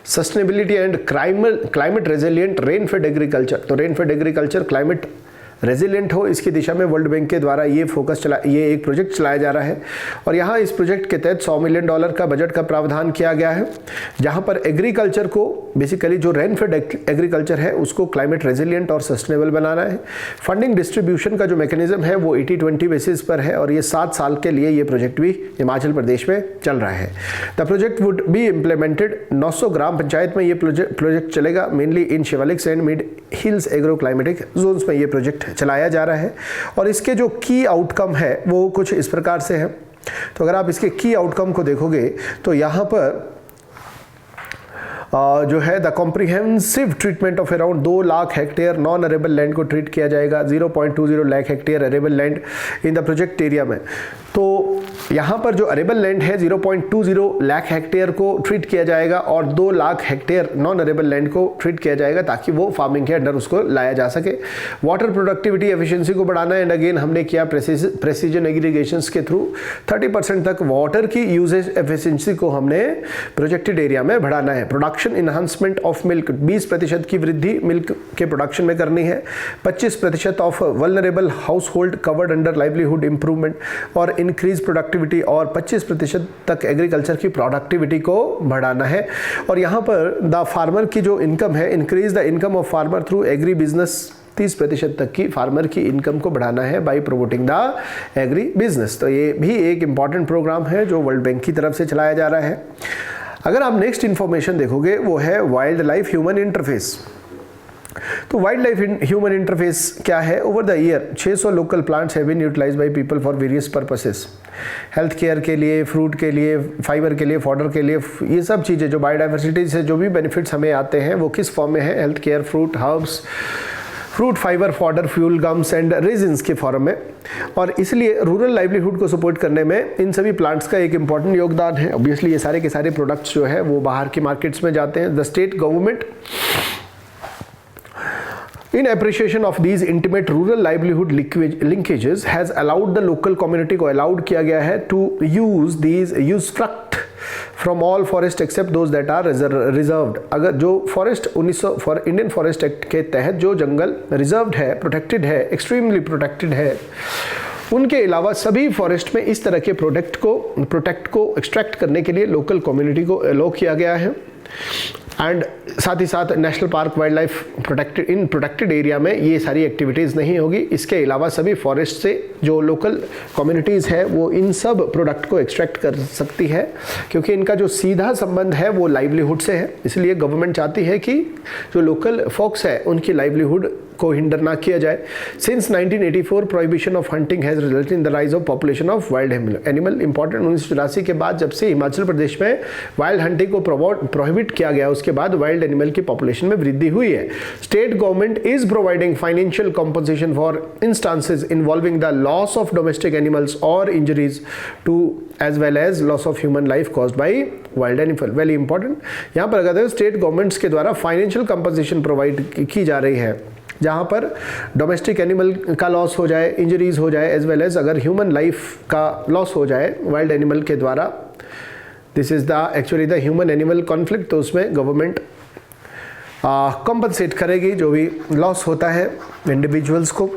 sustainability and climate resilient rain fed agriculture. तो rain fed agriculture climate resilient हो, इसकी दिशा में वर्ल्ड बैंक के द्वारा ये एक प्रोजेक्ट चलाया जा रहा है। और यहाँ इस प्रोजेक्ट के तहत $100 मिलियन का बजट का प्रावधान किया गया है, जहाँ पर एग्रीकल्चर को बेसिकली जो रेनफेड एग्रीकल्चर है उसको क्लाइमेट रेजिलिएंट और सस्टेनेबल बनाना है। फंडिंग डिस्ट्रीब्यूशन का जो मैकेनिज्म है वो 80-20 बेसिस पर है, और ये 7 साल के लिए ये प्रोजेक्ट भी हिमाचल प्रदेश में चल रहा है। The project would be implemented 900 ग्राम पंचायत में ये प्रोजेक्ट चलेगा, mainly in Shivaliks and mid hills agro climatic zones में ये प्रोजेक्ट चलाया जा रहा है। और इसके जो की आउटकम है वो कुछ इस प्रकार से है। तो अगर आप इसके की आउटकम को देखोगे तो यहाँ पर जो है the comprehensive treatment of around 2 lakh hectare non arable land को ट्रीट किया जाएगा, 0.20 lakh hectare arable land in the project area में। तो यहाँ पर जो अरेबल लैंड है 0.20 लाख हेक्टेयर को ट्रीट किया जाएगा और 2 lakh hectare non arable land को ट्रीट किया जाएगा ताकि वो फार्मिंग के अंडर उसको लाया जा सके। वाटर प्रोडक्टिविटी एफिशिएंसी को बढ़ाना है, एंड अगेन हमने किया प्रेसिजन एग्रीगेशंस के थ्रू 30% तक वाटर की यूजेज एफिशिएंसी को हमने प्रोजेक्टेड एरिया में बढ़ाना है। प्रोडक्शन इन्हांसमेंट ऑफ मिल्क 20% की वृद्धि मिल्क के प्रोडक्शन में करनी है। 25% of vulnerable house hold covered under livelihood improvement और इंक्रीज प्रोडक्टिविटी, और 25% तक एग्रीकल्चर की प्रोडक्टिविटी को बढ़ाना है। और यहाँ पर द फार्मर की जो इनकम है, increase the income of farmer through agri business, 30% तक की फार्मर की इनकम को बढ़ाना है bye promoting the agri business. तो ये भी एक इंपॉर्टेंट प्रोग्राम है जो वर्ल्ड बैंक की तरफ से चलाया जा रहा है। अगर आप नेक्स्ट इंफॉर्मेशन देखोगे वो है वाइल्ड लाइफ ह्यूमन इंटरफेस। तो वाइल्ड लाइफ ह्यूमन इंटरफेस क्या है? Over the year 600 local plants have been utilised by people for various purposes, health care के लिए, फ्रूट के लिए, फाइबर के लिए, फॉडर के लिए, ये सब चीज़ें जो बायोडाइवर्सिटी से जो भी बेनिफिट्स हमें आते हैं वो किस फॉर्म में है? Health care, fruit, herbs, fruit, fibre, fodder, fuel, gums and resins के फॉर्म में, और इसलिए रूरल लाइवलीहुड को सपोर्ट करने में इन सभी प्लांट्स का एक इंपॉर्टेंट योगदान है। ऑब्वियसली ये सारे के सारे प्रोडक्ट्स जो है वो बाहर के मार्केट्स में जाते हैं। The state government in appreciation of these intimate rural livelihood linkages has allowed the local community को allowed किया गया है to use these usufruct from all forest except those that are reserved। अगर जो फॉरेस्ट 1900 इंडियन फॉरेस्ट एक्ट के तहत जो जंगल reserved है, प्रोटेक्टेड है, एक्सट्रीमली प्रोटेक्टेड है, उनके अलावा सभी फॉरेस्ट में इस तरह के प्रोडक्ट को एक्सट्रैक्ट करने के लिए लोकल कम्युनिटी को अलाउ किया गया है। एंड साथ ही साथ national park wild life protected area में ये सारी एक्टिविटीज़ नहीं होगी। इसके अलावा सभी फॉरेस्ट से जो लोकल कम्युनिटीज़ है वो इन सब प्रोडक्ट को एक्सट्रैक्ट कर सकती है, क्योंकि इनका जो सीधा संबंध है वो लाइवलीहुड से है। इसलिए गवर्नमेंट चाहती है कि जो लोकल फोक्स है उनकी लाइवलीहुड को हिंडर ना किया जाए। Since 1984 prohibition of hunting has resulted in the rise of population of wild animal. Important 1984 के बाद जब से हिमाचल प्रदेश में वाइल्ड हंटिंग को प्रोहिबिट किया गया, उसके बाद वाइल्ड एनिमल की पॉपुलेशन में वृद्धि हुई है। State government is providing financial compensation for instances involving the loss of domestic animals और injuries to as well as loss of human life caused by wild animal. Very important, यहाँ पर अगर state governments के द्वारा financial compensation provide की जा रही है, जहाँ पर डोमेस्टिक एनिमल का लॉस हो जाए, इंजरीज हो जाए, एज वेल एज अगर ह्यूमन लाइफ का लॉस हो जाए वाइल्ड एनिमल के द्वारा, this is the actually the human animal conflict, तो उसमें गवर्नमेंट कॉम्पनसेट करेगी जो भी लॉस होता है इंडिविजुअल्स को।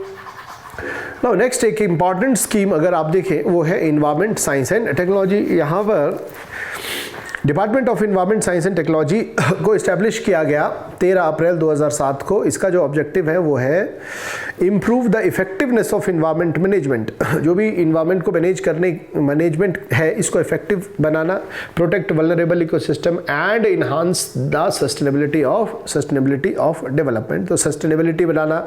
नाउ नेक्स्ट एक इम्पॉर्टेंट स्कीम अगर आप देखें वो है इन्वायरमेंट साइंस एंड टेक्नोलॉजी। यहाँ पर department of environment science and technology को इस्टेब्लिश किया गया 13 अप्रैल 2007 को। इसका जो ऑब्जेक्टिव है वो है improve the effectiveness of environment management. जो भी इन्वायरमेंट को मैनेजमेंट है इसको effective banana, protect vulnerable ecosystem and enhance the sustainability of development. तो सस्टेनेबिलिटी बनाना,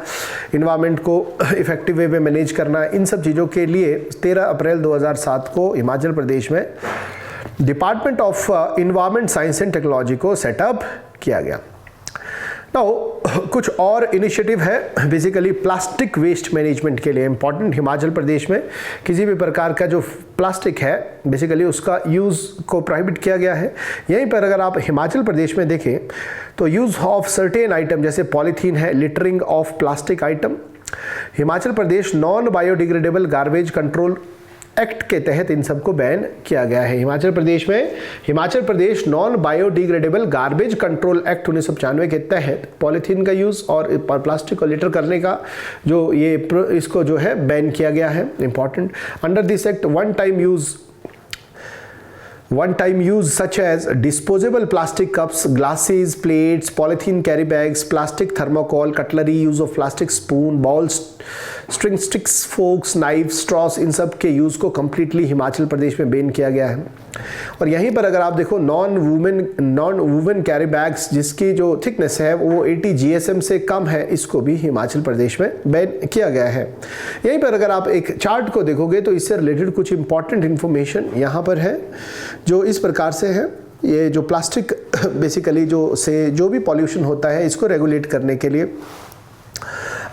इन्वायरमेंट को इफेक्टिव वे में मैनेज करना, इन सब चीज़ों के लिए 13 अप्रैल 2007 को हिमाचल प्रदेश में department of environment science and technology को सेटअप किया गया। नाउ कुछ और इनिशिएटिव है बेसिकली प्लास्टिक वेस्ट मैनेजमेंट के लिए इंपॉर्टेंट। हिमाचल प्रदेश में किसी भी प्रकार का जो प्लास्टिक है बेसिकली उसका यूज़ को प्रोहिबिट किया गया है। यहीं पर अगर आप हिमाचल प्रदेश में देखें तो यूज़ ऑफ सर्टेन आइटम जैसे पॉलीथीन है, littering of plastic item, Himachal Pradesh non biodegradable garbage control act के तहत इन सबको बैन किया गया है। Himachal Pradesh non biodegradable garbage control act 1995 के तहत पॉलीथीन का यूज़ और प्लास्टिक को लिटर करने का जो ये इसको जो है बैन किया गया है। Important, under this act one time use such as disposable plastic cups, glasses, plates, polythene carry bags, plastic thermocol, cutlery, use of plastic spoon, bowls, string sticks, forks, knives, straws, इन सब के use को completely Himachal Pradesh में ban किया गया है। और यहीं पर अगर आप देखो नॉन वूवन कैरी बैग्स जिसकी जो थिकनेस है वो 80 GSM से कम है, इसको भी हिमाचल प्रदेश में बैन किया गया है। यहीं पर अगर आप एक चार्ट को देखोगे तो इससे रिलेटेड कुछ इंपॉर्टेंट इन्फॉर्मेशन यहाँ पर है जो इस प्रकार से है। ये जो प्लास्टिक बेसिकली जो भी पॉल्यूशन होता है इसको रेगुलेट करने के लिए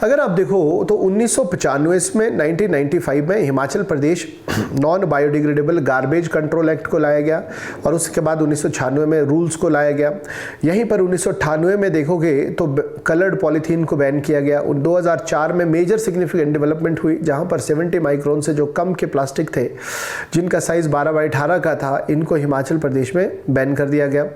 अगर आप देखो तो 1995 में 1995 में Himachal Pradesh non biodegradable garbage control act को लाया गया और उसके बाद 1996 में रूल्स को लाया गया। यहीं पर 1998 में देखोगे तो कलर्ड पॉलीथीन को बैन किया गया। 2004 में मेजर सिग्निफिकेंट डेवलपमेंट हुई जहां पर 70 माइक्रोन से जो कम के प्लास्टिक थे जिनका साइज़ 12x18 का था, इनको हिमाचल प्रदेश में बैन कर दिया गया।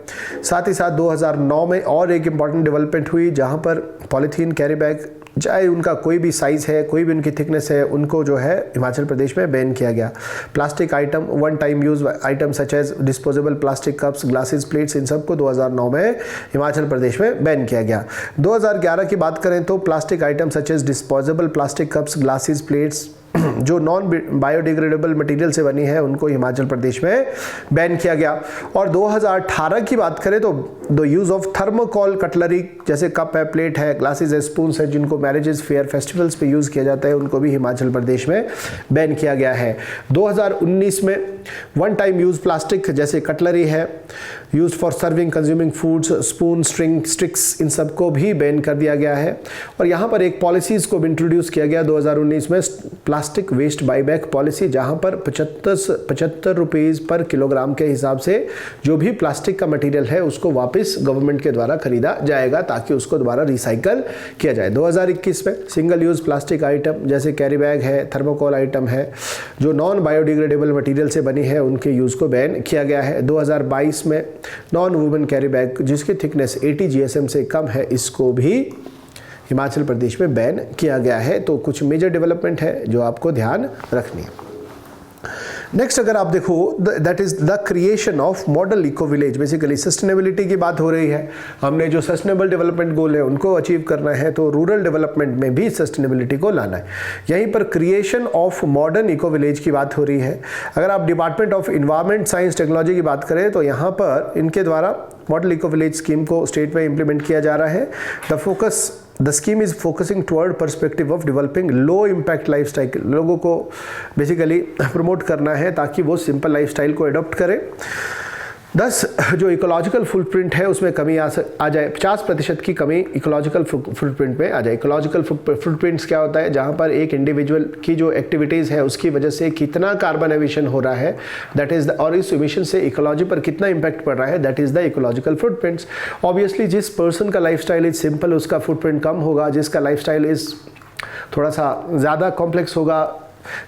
साथ ही साथ 2009 में और एक इम्पॉर्टेंट डेवलपमेंट हुई जहाँ पर पॉलीथीन कैरी बैग चाहे उनका कोई भी साइज़ है, कोई भी उनकी थिकनेस है, उनको जो है हिमाचल प्रदेश में बैन किया गया। Plastic item, one time use item such as disposable plastic cups, glasses, plates, इन सबको 2009 में हिमाचल प्रदेश में बैन किया गया। 2011 की बात करें तो plastic item such as disposable plastic cups, glasses, plates जो नॉन बायोडिग्रेडेबल मटेरियल से बनी है उनको हिमाचल प्रदेश में बैन किया गया। और 2018 की बात करें तो the use of thermocol cutlery, जैसे कप है, प्लेट है, ग्लासेस है, स्पून्स है, जिनको मैरिजेस, फेयर, फेस्टिवल्स पे यूज़ किया जाता है, उनको भी हिमाचल प्रदेश में बैन किया गया है। 2019 में वन टाइम यूज़ प्लास्टिक जैसे कटलरी है, use for serving consuming foods, spoon, string, sticks, इन सबको भी बैन कर दिया गया है। और यहाँ पर एक पॉलिसीज़ को भी इंट्रोड्यूस किया गया 2019 में, प्लास्टिक वेस्ट बाईबैक पॉलिसी, जहाँ पर 75 रुपीज़ पर किलोग्राम के हिसाब से जो भी प्लास्टिक का मटेरियल है उसको वापस गवर्नमेंट के द्वारा खरीदा जाएगा ताकि उसको दोबारा रिसाइकल किया जाए। 2021 में सिंगल यूज़ प्लास्टिक आइटम जैसे कैरी बैग है, थर्मोकोल आइटम है, जो नॉन बायोडिग्रेडेबल मटेरियल से बनी है, उनके यूज़ को बैन किया गया है। 2022 में नॉन वुमन कैरी बैग जिसकी थिकनेस 80 GSM से कम है, इसको भी हिमाचल प्रदेश में बैन किया गया है। तो कुछ मेजर डेवलपमेंट है जो आपको ध्यान रखनी है। नेक्स्ट अगर आप देखो, that is the creation of model eco village. Basically sustainability की बात हो रही है, हमने जो सस्टेनेबल डेवलपमेंट गोल है उनको अचीव करना है, तो रूरल डेवलपमेंट में भी सस्टेनेबिलिटी को लाना है। यहीं पर creation of modern eco village की बात हो रही है। अगर आप department of environment science technology की बात करें तो यहाँ पर इनके द्वारा मॉडल इको विलेज स्कीम को स्टेट में इंप्लीमेंट किया जा रहा है। The scheme is focusing toward perspective of developing low impact lifestyle. लोगों को बेसिकली प्रमोट करना है ताकि वो सिंपल लाइफस्टाइल को अडॉप्ट करें। 10 जो इकोलॉजिकल फुटप्रिंट है उसमें कमी आ जाए, 50% की कमी इकोलॉजिकल फुटप्रिंट में आ जाए। इकोलॉजिकल फुटप्रिंट्स क्या होता है, जहाँ पर एक इंडिविजुअल की जो एक्टिविटीज़ है उसकी वजह से कितना कार्बन एमिशन हो रहा है, दैट इज और इस एमिशन से इकोलॉजी पर कितना इम्पैक्ट पड़ रहा है, that is the ecological footprints. Obviously जिस पर्सन का लाइफस्टाइल इज सिंपल उसका फुटप्रिंट कम होगा, जिसका लाइफस्टाइल इज थोड़ा सा ज़्यादा कॉम्प्लेक्स होगा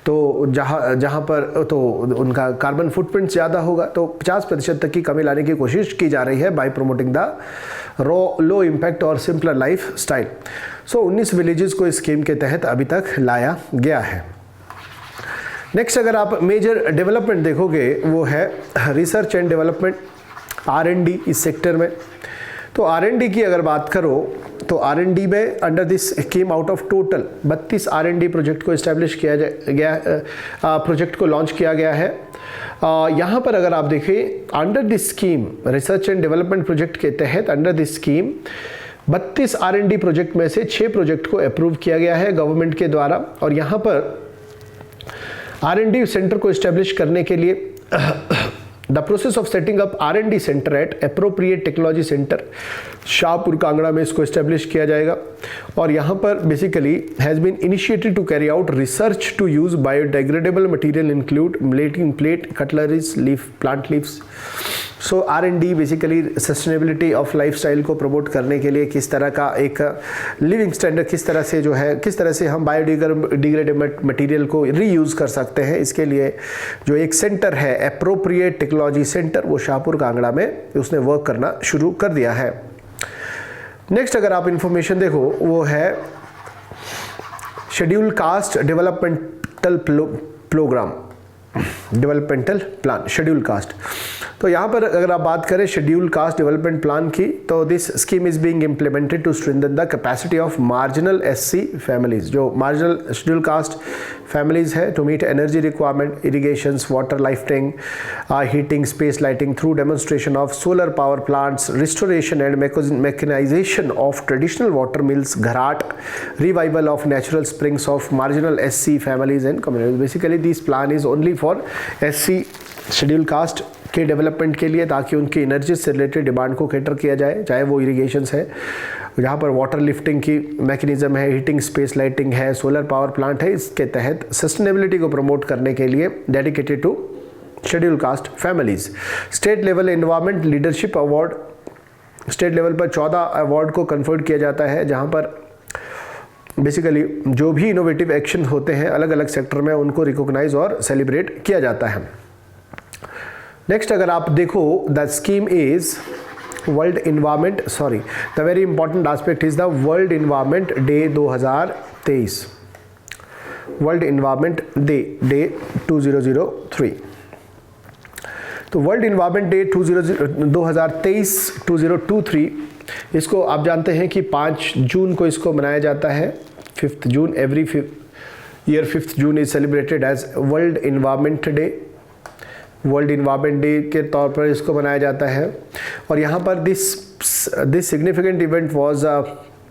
तो जहाँ पर तो उनका कार्बन फुटप्रिंट ज़्यादा होगा। तो 50% तक की कमी लाने की कोशिश की जा रही है bye promoting the low impact और सिंपलर लाइफ स्टाइल। 19 विलेजेस को इस स्कीम के तहत अभी तक लाया गया है। नेक्स्ट अगर आप मेजर डेवलपमेंट देखोगे वो है रिसर्च एंड डेवलपमेंट, R&D इस सेक्टर में। तो R&D की अगर बात करो तो R&D में under this scheme out of total 32 R&D project को इस्टेब्लिश किया गया, प्रोजेक्ट को लॉन्च किया गया है। यहाँ पर अगर आप देखें under this scheme research and development project के तहत under this scheme 32 R&D project में से 6 प्रोजेक्ट को अप्रूव किया गया है गवर्नमेंट के द्वारा। और यहाँ पर R&D सेंटर को इस्टेब्लिश करने के लिए the process of setting up R&D centre at appropriate technology centre Shahpur Kangra में इसको इस्टेब्लिश किया जाएगा। और यहाँ पर basically has been initiated to carry out research to use biodegradable material include plate, cutleries, leaf, plant leaves. So R&D basically sustainability of lifestyle को promote करने के लिए किस तरह का एक लिविंग स्टैंडर्ड किस तरह से जो है, किस तरह से हम बायोडिग्रेडेबल मटेरियल को रीयूज़ कर सकते हैं, इसके लिए जो एक सेंटर है अप्रोप्रिएट टेक्नोलॉजी सेंटर वो शाहपुर कांगड़ा में उसने वर्क करना शुरू कर दिया है। नेक्स्ट अगर आप इंफॉर्मेशन देखो वो है schedule caste developmental programme, developmental plan, schedule caste. तो यहाँ पर अगर आप बात करें शेड्यूल कास्ट डेवलपमेंट प्लान की, तो this scheme is being implemented to strengthen the capacity of marginal SC families. जो मार्जिनल शेड्यूल कास्ट फैमिलीज है to meet energy requirement, irrigations, water lifting, heating, space lighting through demonstration of solar power plants, restoration and mechanisation of traditional water mills, gharat, revival of natural springs of marginal SC families and communities. Basically this plan is only for SC schedule caste के development के लिए, ताकि उनकी energy से related demand को cater किया जाए, चाहे वो इरिगेशंस है, जहाँ पर वाटर लिफ्टिंग की मैकेनिज्म है, हीटिंग, स्पेस लाइटिंग है, सोलर पावर प्लांट है। इसके तहत सस्टेनेबिलिटी को प्रमोट करने के लिए dedicated to schedule caste families. State level environment leadership award, state level पर 14 अवार्ड को कन्फर्ड किया जाता है, जहाँ पर बेसिकली जो भी इनोवेटिव एक्शन होते हैं अलग अलग सेक्टर में उनको रिकॉग्नाइज और सेलिब्रेट किया जाता है। नेक्स्ट अगर आप देखो the scheme is world environment, the very important aspect is the world Environment day 2023, world Environment day 2003। तो वर्ल्ड इन्वायरमेंट डे 2023 इसको आप जानते हैं कि 5 जून को इसको मनाया जाता है। 5 June year 5 June is celebrated as World Environment Day. World Environment Day के तौर पर इसको मनाया जाता है। और यहाँ पर this significant event was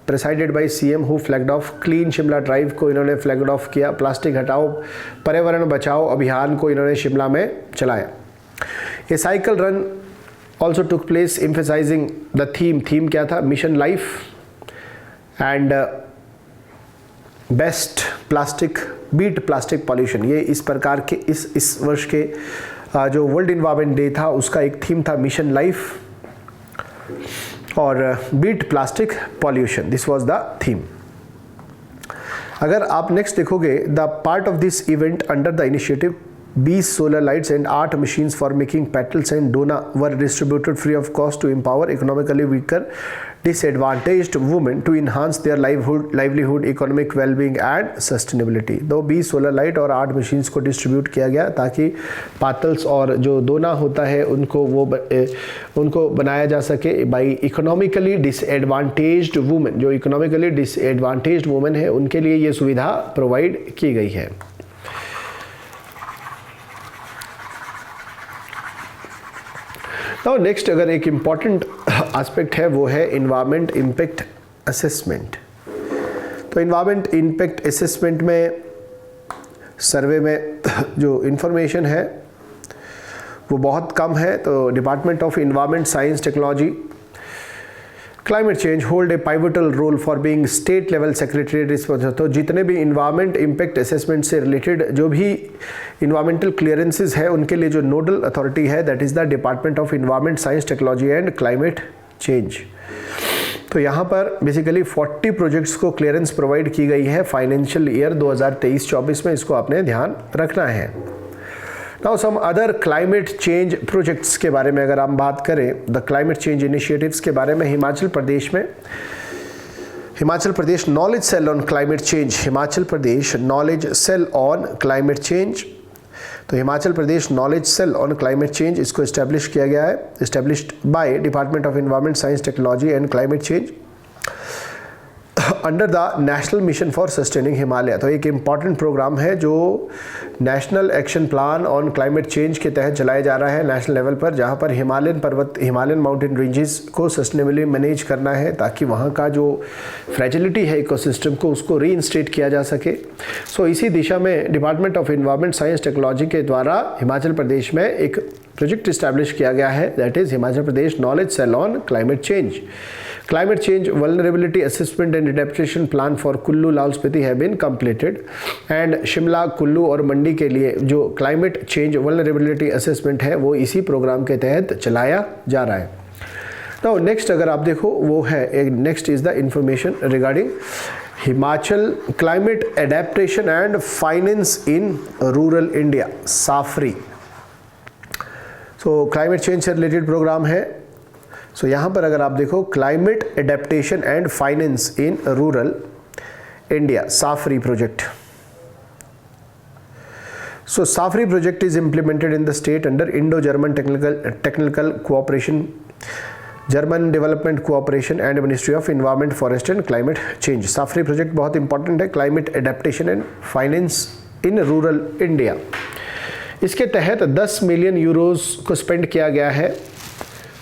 presided by CM who flagged of clean Shimla drive को इन्होंने फ्लैग्ड ऑफ किया। प्लास्टिक हटाओ पर्यावरण बचाओ अभियान को इन्होंने शिमला में चलाया। A cycle run also took place emphasising the theme क्या था, mission life and best plastic beat plastic pollution. ये इस प्रकार के इस वर्ष के जो वर्ल्ड इन्वायरमेंट डे था उसका एक थीम था मिशन लाइफ और beat plastic pollution, this was the theme. अगर आप नेक्स्ट देखोगे, the part of this event under the initiative 20 solar lights and 8 machines for making petals and dona were distributed free of cost to empower economically weaker disadvantaged women to enhance their livelihood, economic well-being and sustainability। तो 20 solar light और 8 machines को distribute किया गया ताकि पातल्स और जो दोना होता है उनको बनाया जा सके बाई इकोनॉमिकली डिसएडवांटेज्ड वुमेन। जो इकोनॉमिकली डिसएडवांटेज्ड वुमेन है उनके लिए ये सुविधा प्रोवाइड की गई है। तो नेक्स्ट अगर एक इम्पॉर्टेंट एस्पेक्ट है वो है इन्वायरमेंट इम्पैक्ट असेसमेंट। तो इन्वायरमेंट इम्पैक्ट असेसमेंट में सर्वे में जो इन्फॉर्मेशन है वो बहुत कम है। तो department of environment science technology climate change hold a pivotal role for being state level secretary responsible. तो जितने भी इन्वायरमेंट इम्पैक्ट असेसमेंट से रिलेटेड जो भी इन्वायरमेंटल क्लियरेंसेस है उनके लिए जो नोडल अथॉरिटी है that is the department of environment science technology and climate change. तो यहाँ पर बेसिकली 40 प्रोजेक्ट्स को क्लियरेंस प्रोवाइड की गई है फाइनेंशियल ईयर 2023-24 में, इसको आपने ध्यान रखना है। Now some other climate change projects के बारे में अगर हम बात करें, द क्लाइमेट चेंज इनिशिएटिव्स के बारे में, Himachal Pradesh knowledge cell on climate change, Himachal Pradesh knowledge cell on climate change. तो Himachal Pradesh knowledge cell on climate change इसको इस्टेब्लिश किया गया है, established by department of environment science technology and climate change under the national mission for sustaining Himalaya. तो एक important programme है जो national action plan on climate change के तहत चलाया जा रहा है नेशनल लेवल पर, जहां पर हिमालयन माउंटेन रेंजेस को सस्टेनेबली मैनेज करना है ताकि वहां का जो फ्रेजिलिटी है इकोसिस्टम को उसको रीइंस्टेट किया जा सके। सो इसी दिशा में department of environment science technology के द्वारा हिमाचल प्रदेश में एक प्रोजेक्ट इस्टेब्लिश किया गया है that is Himachal Pradesh knowledge cell on climate change. Climate change vulnerability assessment and adaptation plan for Kullu Lahaul Spiti have been completed and Shimla Kullu और मंडी के लिए जो climate change vulnerability assessment है वो इसी प्रोग्राम के तहत चलाया जा रहा है। Now next अगर आप देखो वो है next is the information regarding Himachal climate adaptation and finance in rural India SAFRI। So climate change से रिलेटेड प्रोग्राम है। सो यहाँ पर अगर आप देखो climate adaptation and finance in rural India CAFRI project. So CAFRI project is implemented in the state under Indo German technical cooperation, German development cooperation and ministry of environment forest and climate change. CAFRI project बहुत important है, climate adaptation and finance in rural India. इसके तहत 10 million euros को spend किया गया है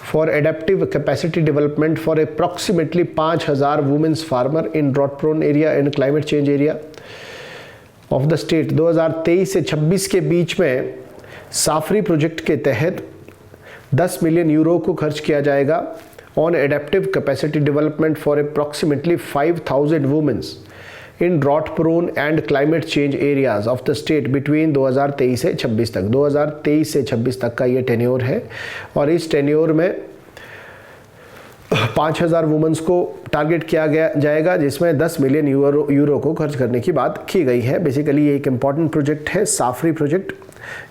for adaptive capacity development for approximately 5,000 women's farmer in drought prone area and climate change area of the state। 2023 से 26 के बीच में साफरी प्रोजेक्ट के तहत 10 मिलियन यूरो को खर्च किया जाएगा on adaptive capacity development for approximately 5,000 women's in drought prone and climate change areas of the state between 2023 से 26 तक। 2023 से 26 तक का ये टेन्योर है और इस टेन्योर में 5,000 वुमेन्स को टारगेट किया जाएगा जिसमें 10 मिलियन यूरो को खर्च करने की बात की गई है। बेसिकली ये एक इम्पॉर्टेंट प्रोजेक्ट है साफरी प्रोजेक्ट।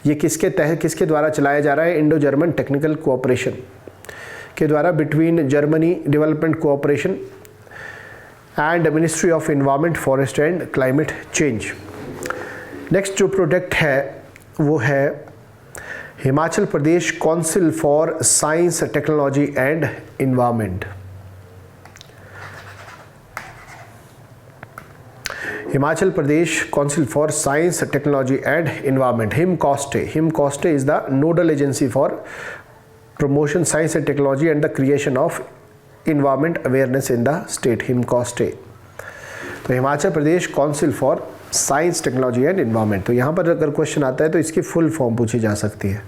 ये किसके द्वारा चलाया जा रहा है? इंडो जर्मन टेक्निकल कोऑपरेशन के द्वारा between Germany development cooperation and ministry of environment forest and climate change. Next जो प्रोजेक्ट है वो है Himachal Pradesh council for science technology and environment. Himachal Pradesh council for science technology and environment, HIMCOSTE is the nodal agency for promotion science and technology and the creation of environment awareness in the state, HIMCOSTE. तो Himachal Pradesh council for science technology and environment. तो यहाँ पर अगर question आता है तो इसकी full form पूछी जा सकती है।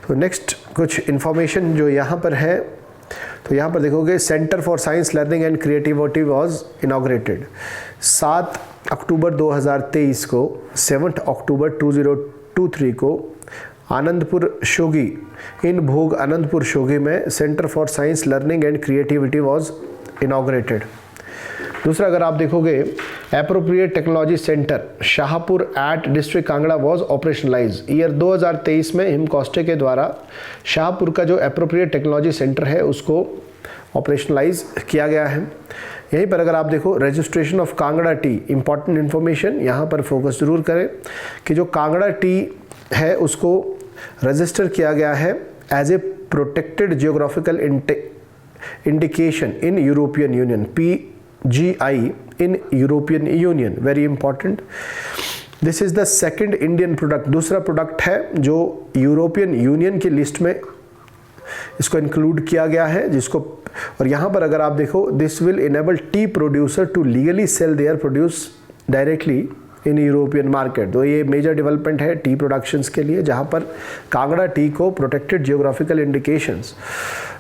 तो नेक्स्ट कुछ इन्फॉर्मेशन जो यहाँ पर है, तो यहाँ पर देखोगे centre for science learning and creativity was inaugurated 7 अक्टूबर 2023 को, 7 अक्टूबर 2023 को आनंदपुर शोगी, इन भोग आनंदपुर शोगी में centre for science learning and creativity was inaugurated. दूसरा अगर आप देखोगे appropriate technology centre Shahpur at district Kangra was operationalise. Year 2023 में हिमकॉस्टे के द्वारा शाहपुर का जो एप्रोप्रिएट टेक्नोलॉजी सेंटर है उसको ऑपरेशनलाइज किया गया है। यहीं पर अगर आप देखो registration of Kangra T, important information यहाँ पर फोकस जरूर करें कि जो कांगड़ा टी है उसको रजिस्टर किया गया है as a protected geographical indication in European Union, PGI in European Union, very important. This is the second Indian product, दूसरा प्रोडक्ट है जो यूरोपियन यूनियन की लिस्ट में इसको इंक्लूड किया गया है, जिसको, और यहाँ पर अगर आप देखो this will enable tea producer to legally sell their produce directly in European market. तो ये मेजर डेवलपमेंट है टी प्रोडक्शंस के लिए, जहाँ पर कांगड़ा टी को प्रोटेक्टेड जियोग्राफिकल इंडिकेशंस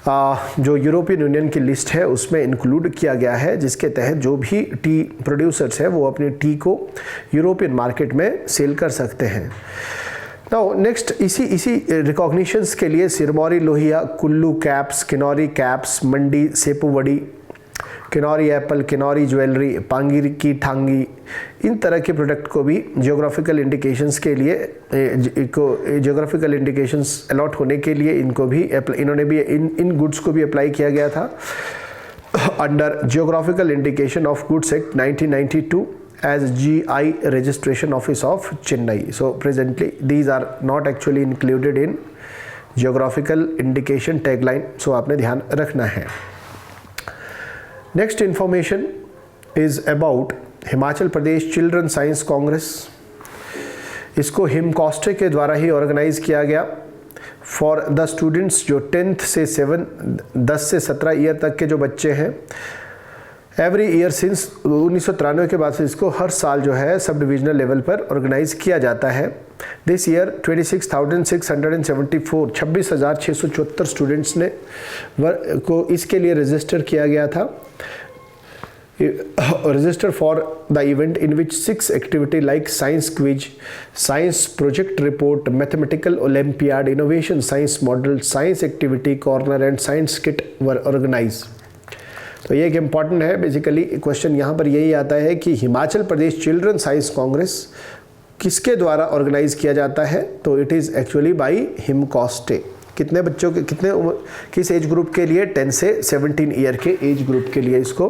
जो यूरोपियन यूनियन की लिस्ट है उसमें इंक्लूड किया गया है, जिसके तहत जो भी टी प्रोड्यूसर्स हैं वो अपनी टी को यूरोपियन मार्केट में सेल कर सकते हैं। नाउ नेक्स्ट इसी रिकॉग्निशंस के लिए सिरमौरी लोहिया, कुल्लू कैप्स, किन्नौरी कैप्स, मंडी सेपुवड़ी, किन्नौरी एप्पल, किन्नौरी ज्वेलरी, पांगिर की ठांगी, इन तरह के प्रोडक्ट को भी जियोग्राफिकल इंडिकेशंस के लिए जियोग्राफिकल इंडिकेशंस अलॉट होने के लिए इन्होंने भी इन गुड्स को भी अप्लाई किया गया था under geographical indication of goods act 1992 as GI registration office of Chennai. So presently these are not actually included in geographical indication tagline, so आपने ध्यान रखना है। Next information is about Himachal Pradesh children science Congress. इसको हिमकॉस्टे के द्वारा ही ऑर्गेनाइज किया गया for the students जो 10 से 17 ईयर तक के जो बच्चे हैं। एवरी ईयर सिंस 1993 के बाद से इसको हर साल जो है सब डिविजनल लेवल पर ऑर्गेनाइज किया जाता है। दिस ईयर 26,674 26,674 स्टूडेंट्स ने को इसके लिए रजिस्टर किया गया था। Register for the event in which 6 activity like science quiz, science project report, mathematical olympiad, innovation science model, science activity corner and science kit were organise. तो ये एक इम्पॉर्टेंट है, बेसिकली क्वेश्चन यहाँ पर यही आता है कि हिमाचल प्रदेश चिल्ड्रन साइंस कांग्रेस किसके द्वारा ऑर्गेनाइज किया जाता है, तो इट इज़ एक्चुअली बाय हिमकॉस्टे। कितने बच्चों के किस एज ग्रुप के लिए, 10 से 17 ईयर के एज ग्रुप के लिए इसको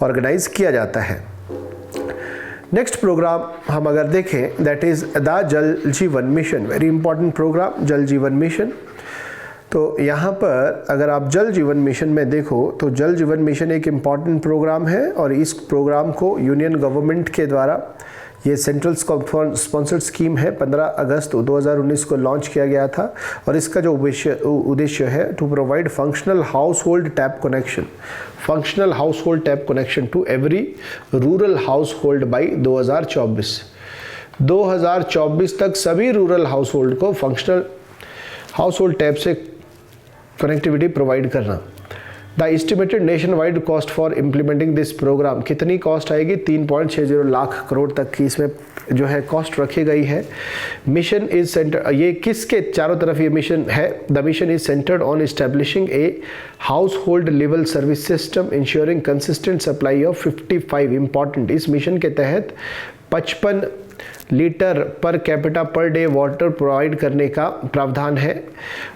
ऑर्गेनाइज किया जाता है। नेक्स्ट प्रोग्राम हम अगर देखें दैट इज़ द जल Jeevan mission, very important programme जल जीवन मिशन। तो यहाँ पर अगर आप जल जीवन मिशन में देखो तो जल जीवन मिशन एक इम्पॉर्टेंट प्रोग्राम है और इस प्रोग्राम को यूनियन गवर्नमेंट के द्वारा, ये सेंट्रल स्पॉन्सर्ड स्कीम है, 15 अगस्त 2019 को लॉन्च किया गया था और इसका जो उद्देश्य है to provide functional household tap connection to every rural household by 2024 तक सभी रूरल हाउस होल्ड को फंक्शनल हाउस होल्ड टैप से कनेक्टिविटी प्रोवाइड करना। The estimated nationwide cost for implementing this programme, कितनी cost आएगी, 3.60 लाख करोड़ तक की इसमें जो है कॉस्ट रखी गई है। मिशन इज सेंटर, ये किसके चारों तरफ ये मिशन है, the mission is centred on establishing a house hold level service system ensuring consistent supply of 55 important. इस मिशन के तहत 55 litre per capita per day water provide करने का प्रावधान है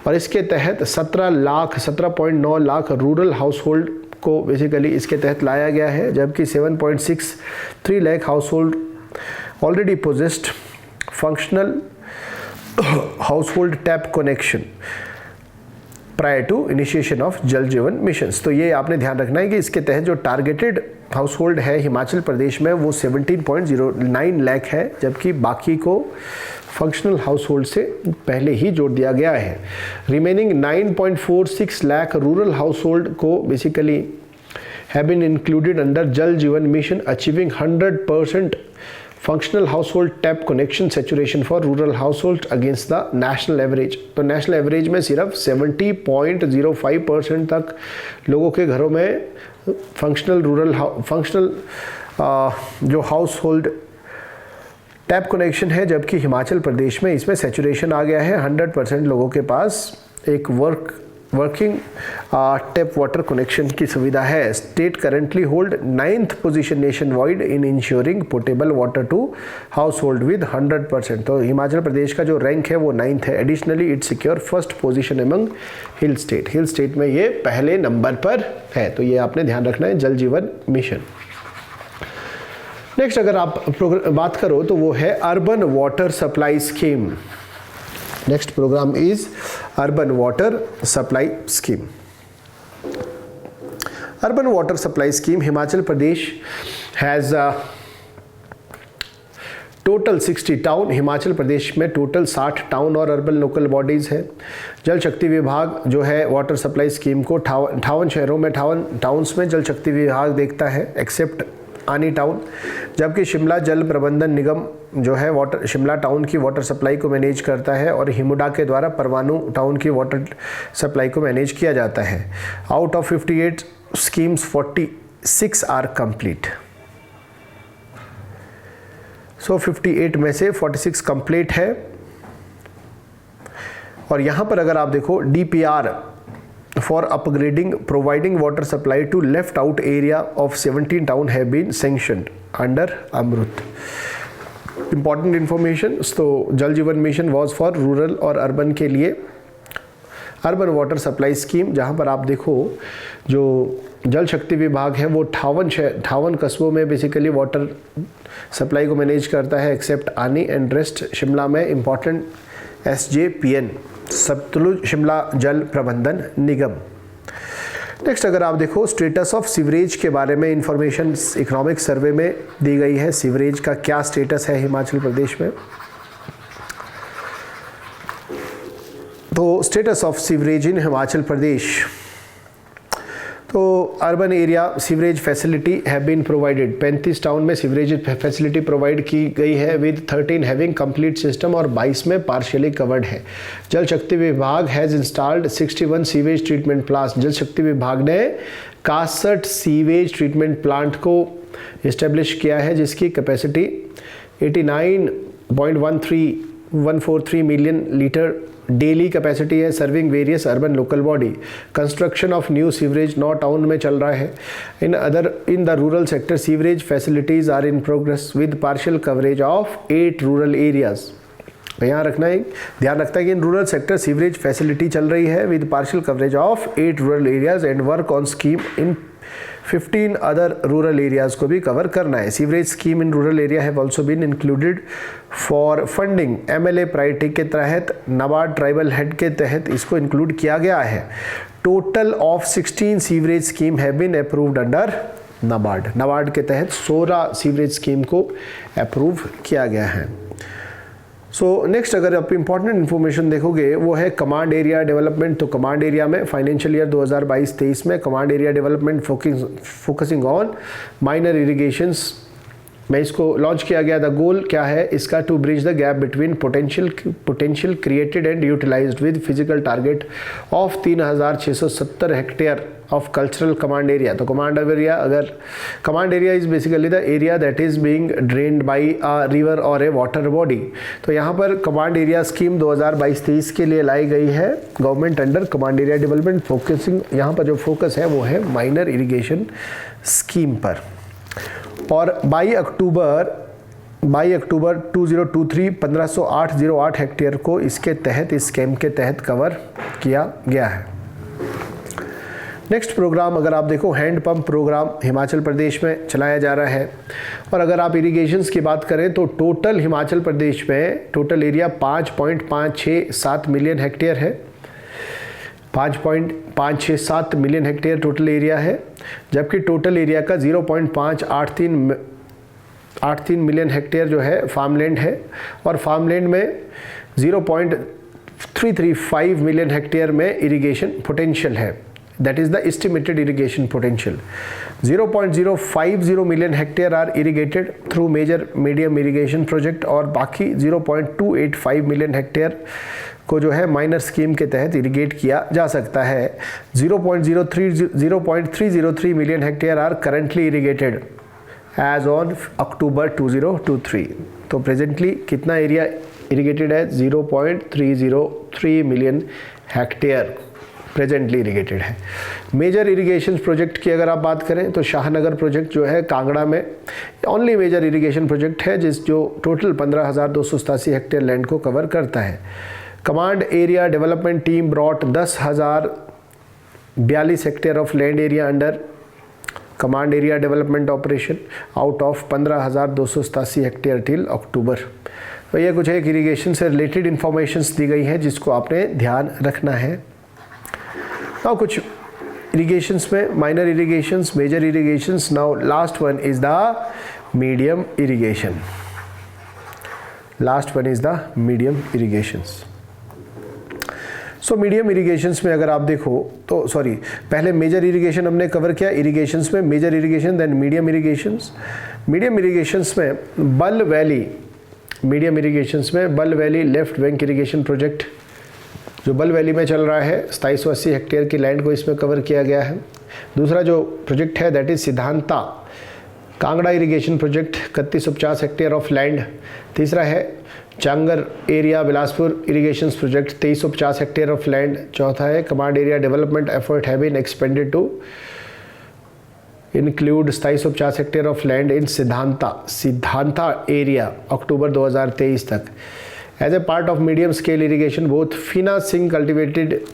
और इसके तहत 17.9 लाख रूरल हाउस होल्ड को बेसिकली इसके तहत लाया गया है, जबकि 7.63 lakh household already possessed functional household tap connection prior to initiation of Jal Jeevan mission. तो ये आपने ध्यान रखना है कि इसके तहत जो टारगेटेड हाउस होल्ड है हिमाचल प्रदेश में वो 17.09 लाख है, जबकि बाकी को फंक्शनल हाउस होल्ड से पहले ही जोड़ दिया गया है। Remaining 9.46 lakh rural household को basically have been included under Jal Jeevan Mission, achieving 100% functional household tap connection saturation for rural households against the national average। तो नेशनल एवरेज में सिर्फ 70.05% तक लोगों के घरों में फंक्शनल जो हाउस होल्ड टैप कनेक्शन है, जबकि हिमाचल प्रदेश में इसमें सैचुरेशन आ गया है। 100% लोगों के पास एक वर्किंग टैप वाटर कनेक्शन की सुविधा है। State currently hold 9th position nationwide in ensuring portable water to household with 100%। तो हिमाचल प्रदेश का जो रैंक है वो 9th है। Additionally it secure first position among hill state में ये पहले नंबर पर है। तो ये आपने ध्यान रखना है, जल जीवन मिशन। नेक्स्ट अगर आप बात करो तो वो है urban water supply scheme. Next programme is urban water supply scheme. Urban water supply scheme Himachal Pradesh has total 60 town. Himachal Pradesh में टोटल 60 टाउन और अर्बन लोकल बॉडीज़ है। जल शक्ति विभाग जो है वाटर सप्लाई स्कीम को 58 शहरों में, 58 टाउन्स में जल शक्ति विभाग देखता है एक्सेप्ट आनी टाउन, जबकि शिमला जल प्रबंधन निगम जो है वाटर शिमला टाउन की वाटर सप्लाई को मैनेज करता है और हिमुडा के द्वारा परवाणु टाउन की वाटर सप्लाई को मैनेज किया जाता है। Out of 58 schemes 46 are complete. So 58 में से 46 कंप्लीट है। और यहाँ पर अगर आप देखो DPR for upgrading providing water supply to left out area of 17 town have been sanctioned under Amrut। Important information। तो जल Jeevan mission was for rural और अर्बन के लिए अर्बन वाटर सप्लाई स्कीम, जहाँ पर आप देखो जो जल शक्ति विभाग है वो 58 कस्बों में बेसिकली वाटर सप्लाई को मैनेज करता है एक्सेप्ट आनी एंड रेस्ट शिमला में इम्पॉर्टेंट SJPN सतलुज शिमला जल प्रबंधन निगम। नेक्स्ट अगर आप देखो स्टेटस ऑफ सीवरेज के बारे में इंफॉर्मेशन इकोनॉमिक सर्वे में दी गई है। सीवरेज का क्या स्टेटस है हिमाचल प्रदेश में। तो status of sewerage in Himachal Pradesh, तो urban area sewerage facility have been provided. 35 town में सीवरेज फैसिलिटी प्रोवाइड की गई है विद 13 हैविंग कंप्लीट सिस्टम और 22 में पार्शियली कवर्ड है। Jal Shakti Vibhag has installed 61 sewage treatment plant. Jal Shakti Vibhag ने 61 सीवेज ट्रीटमेंट प्लांट को इस्टेब्लिश किया है, जिसकी capacity 89.143 million litre daily capacity है, serving various urban local body. Construction of new sewerage 9 town में चल रहा है। In the rural sector sewerage facilities are in progress with partial coverage of 8 rural areas. यहाँ रखना है, ध्यान रखता है कि इन रूरल सेक्टर सीवरेज फैसिलिटी चल रही है with partial coverage of 8 rural areas and work on scheme in 15 other rural areas को भी कवर करना है। Sewerage scheme in rural area have also been included for funding MLA priority के तहत, NABARD tribal head के तहत इसको इंक्लूड किया गया है। Total of 16 sewerage scheme have been approved under NABARD के तहत 16 सीवरेज स्कीम को अप्रूव किया गया है। सो नेक्स्ट अगर आप इंपॉर्टेंट इन्फॉर्मेशन देखोगे वो है कमांड एरिया डेवलपमेंट। तो कमांड एरिया में फाइनेंशियल ईयर 2022-23 में command area development focusing on minor irrigations में इसको लॉन्च किया गया। द गोल क्या है इसका, to bridge the gap between potential created and utilized with physical target of 3670 hectare of cultural command area. तो command area is basically the area that is being drained by a river और a water body. तो यहाँ पर command area scheme 2022-23 के लिए लाई गई है government under command area development focusing. यहाँ पर जो फोकस है वो है माइनर इरिगेशन स्कीम पर। और 22 अक्टूबर 2023 1508 हेक्टेयर को इसके तहत इस स्कीम के तहत कवर किया गया है। नेक्स्ट प्रोग्राम अगर आप देखो hand pump programme Himachal Pradesh में चलाया जा रहा है। और अगर आप इरिगेशंस की बात करें तो टोटल हिमाचल प्रदेश में टोटल एरिया 5.567 मिलियन हेक्टेयर है। 5.567 मिलियन हेक्टेयर टोटल एरिया है। जबकि टोटल एरिया का 0.583 मिलियन हेक्टेयर जो है फार्मलैंड है, और फार्मलैंड में 0.335 मिलियन हेक्टेयर में इरिगेशन पोटेंशियल है, that is the estimated irrigation potential. 0.050 million hectare are irrigated through major medium irrigation project, और बाकी 0.285 मिलियन हेक्टेयर को जो है माइनर स्कीम के तहत इरिगेट किया जा सकता है। 0.303 million hectare are currently irrigated as on October 2023। तो प्रेजेंटली कितना एरिया इरिगेटेड है? 0.303 मिलियन हेक्टेयर प्रेजेंटली इरिगेटेड है। मेजर इरिगेशन प्रोजेक्ट की अगर आप बात करें तो शाहनगर प्रोजेक्ट जो है कांगड़ा में ओनली मेजर इरिगेशन प्रोजेक्ट है, जो टोटल 15,287 हेक्टेयर लैंड को कवर करता है। Command area development team brought 10,042 hectare of land area under command area development operation out of 15,287 hectare till October. तो ये कुछ एक इरिगेशन से रिलेटेड इंफॉर्मेशंस दी गई है जिसको आपने ध्यान रखना है। नाउ कुछ इरिगेशंस में minor irrigations, major irrigations. Now last one is the medium irrigation. Last one is the medium irrigations. So medium irrigations में अगर आप देखो तो पहले मेजर इरिगेशन हमने कवर किया, इरिगेशंस में major irrigation, then medium irrigations. Medium irrigations में बल वैली, मीडियम इरिगेशंस में Balh valley left bank irrigation project जो बल वैली में चल रहा है, 2780 हेक्टेयर की लैंड को इसमें कवर किया गया है। दूसरा जो प्रोजेक्ट है that is Sidhata Kangra irrigation project, 3150 hectare of land. तीसरा है Changar area Bilaspur irrigation project, 2350 hectare of land. चौथा है command area development effort have been expended to include 2750 hectare of land in Sidhata area October 2023 तक। As a part of medium scale irrigation, both Fina Singh cultivated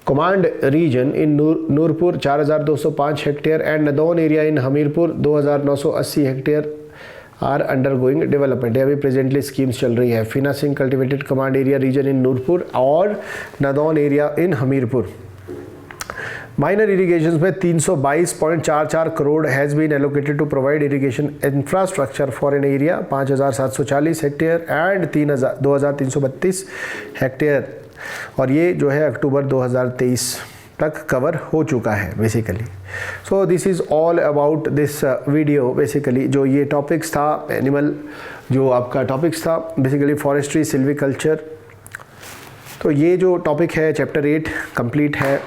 command region in Nurpur 4,205 hectare and Nadon area in Hamirpur 2,980 hectare are undergoing development। अभी presently schemes चल रही है। Fina Singh cultivated command area region in Nurpur और Nadon area in Hamirpur। Minor irrigation में 322.44 crore has been allocated to provide irrigation infrastructure for an area 5,740 hectare and 2,332 hectare, और ये जो है अक्टूबर 2023 तक कवर हो चुका है basically. So this is all about this video. Basically जो ये टॉपिक्स था, एनिमल जो आपका टॉपिक्स था बेसिकली फॉरेस्ट्री, सिल्वीकल्चर, तो ये जो टॉपिक है चैप्टर 8 कंप्लीट है।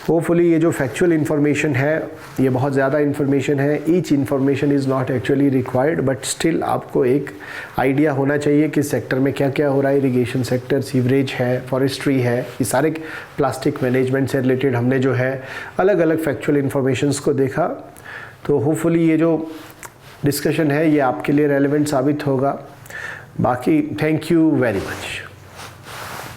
होपफुली ये जो फैक्चुअल इन्फॉर्मेशन है ये बहुत ज़्यादा इन्फॉर्मेशन है, each information is not actually required, but still आपको एक आइडिया होना चाहिए कि सेक्टर में क्या क्या हो रहा है। इरिगेशन सेक्टर, सीवरेज है, फॉरेस्ट्री है, ये सारे प्लास्टिक मैनेजमेंट से रिलेटेड हमने जो है अलग अलग फैक्चुअल इन्फॉर्मेशंस को देखा। तो होपफुली ये जो डिस्कशन है ये आपके लिए रेलेवेंट साबित होगा। बाकी थैंक यू वेरी मच।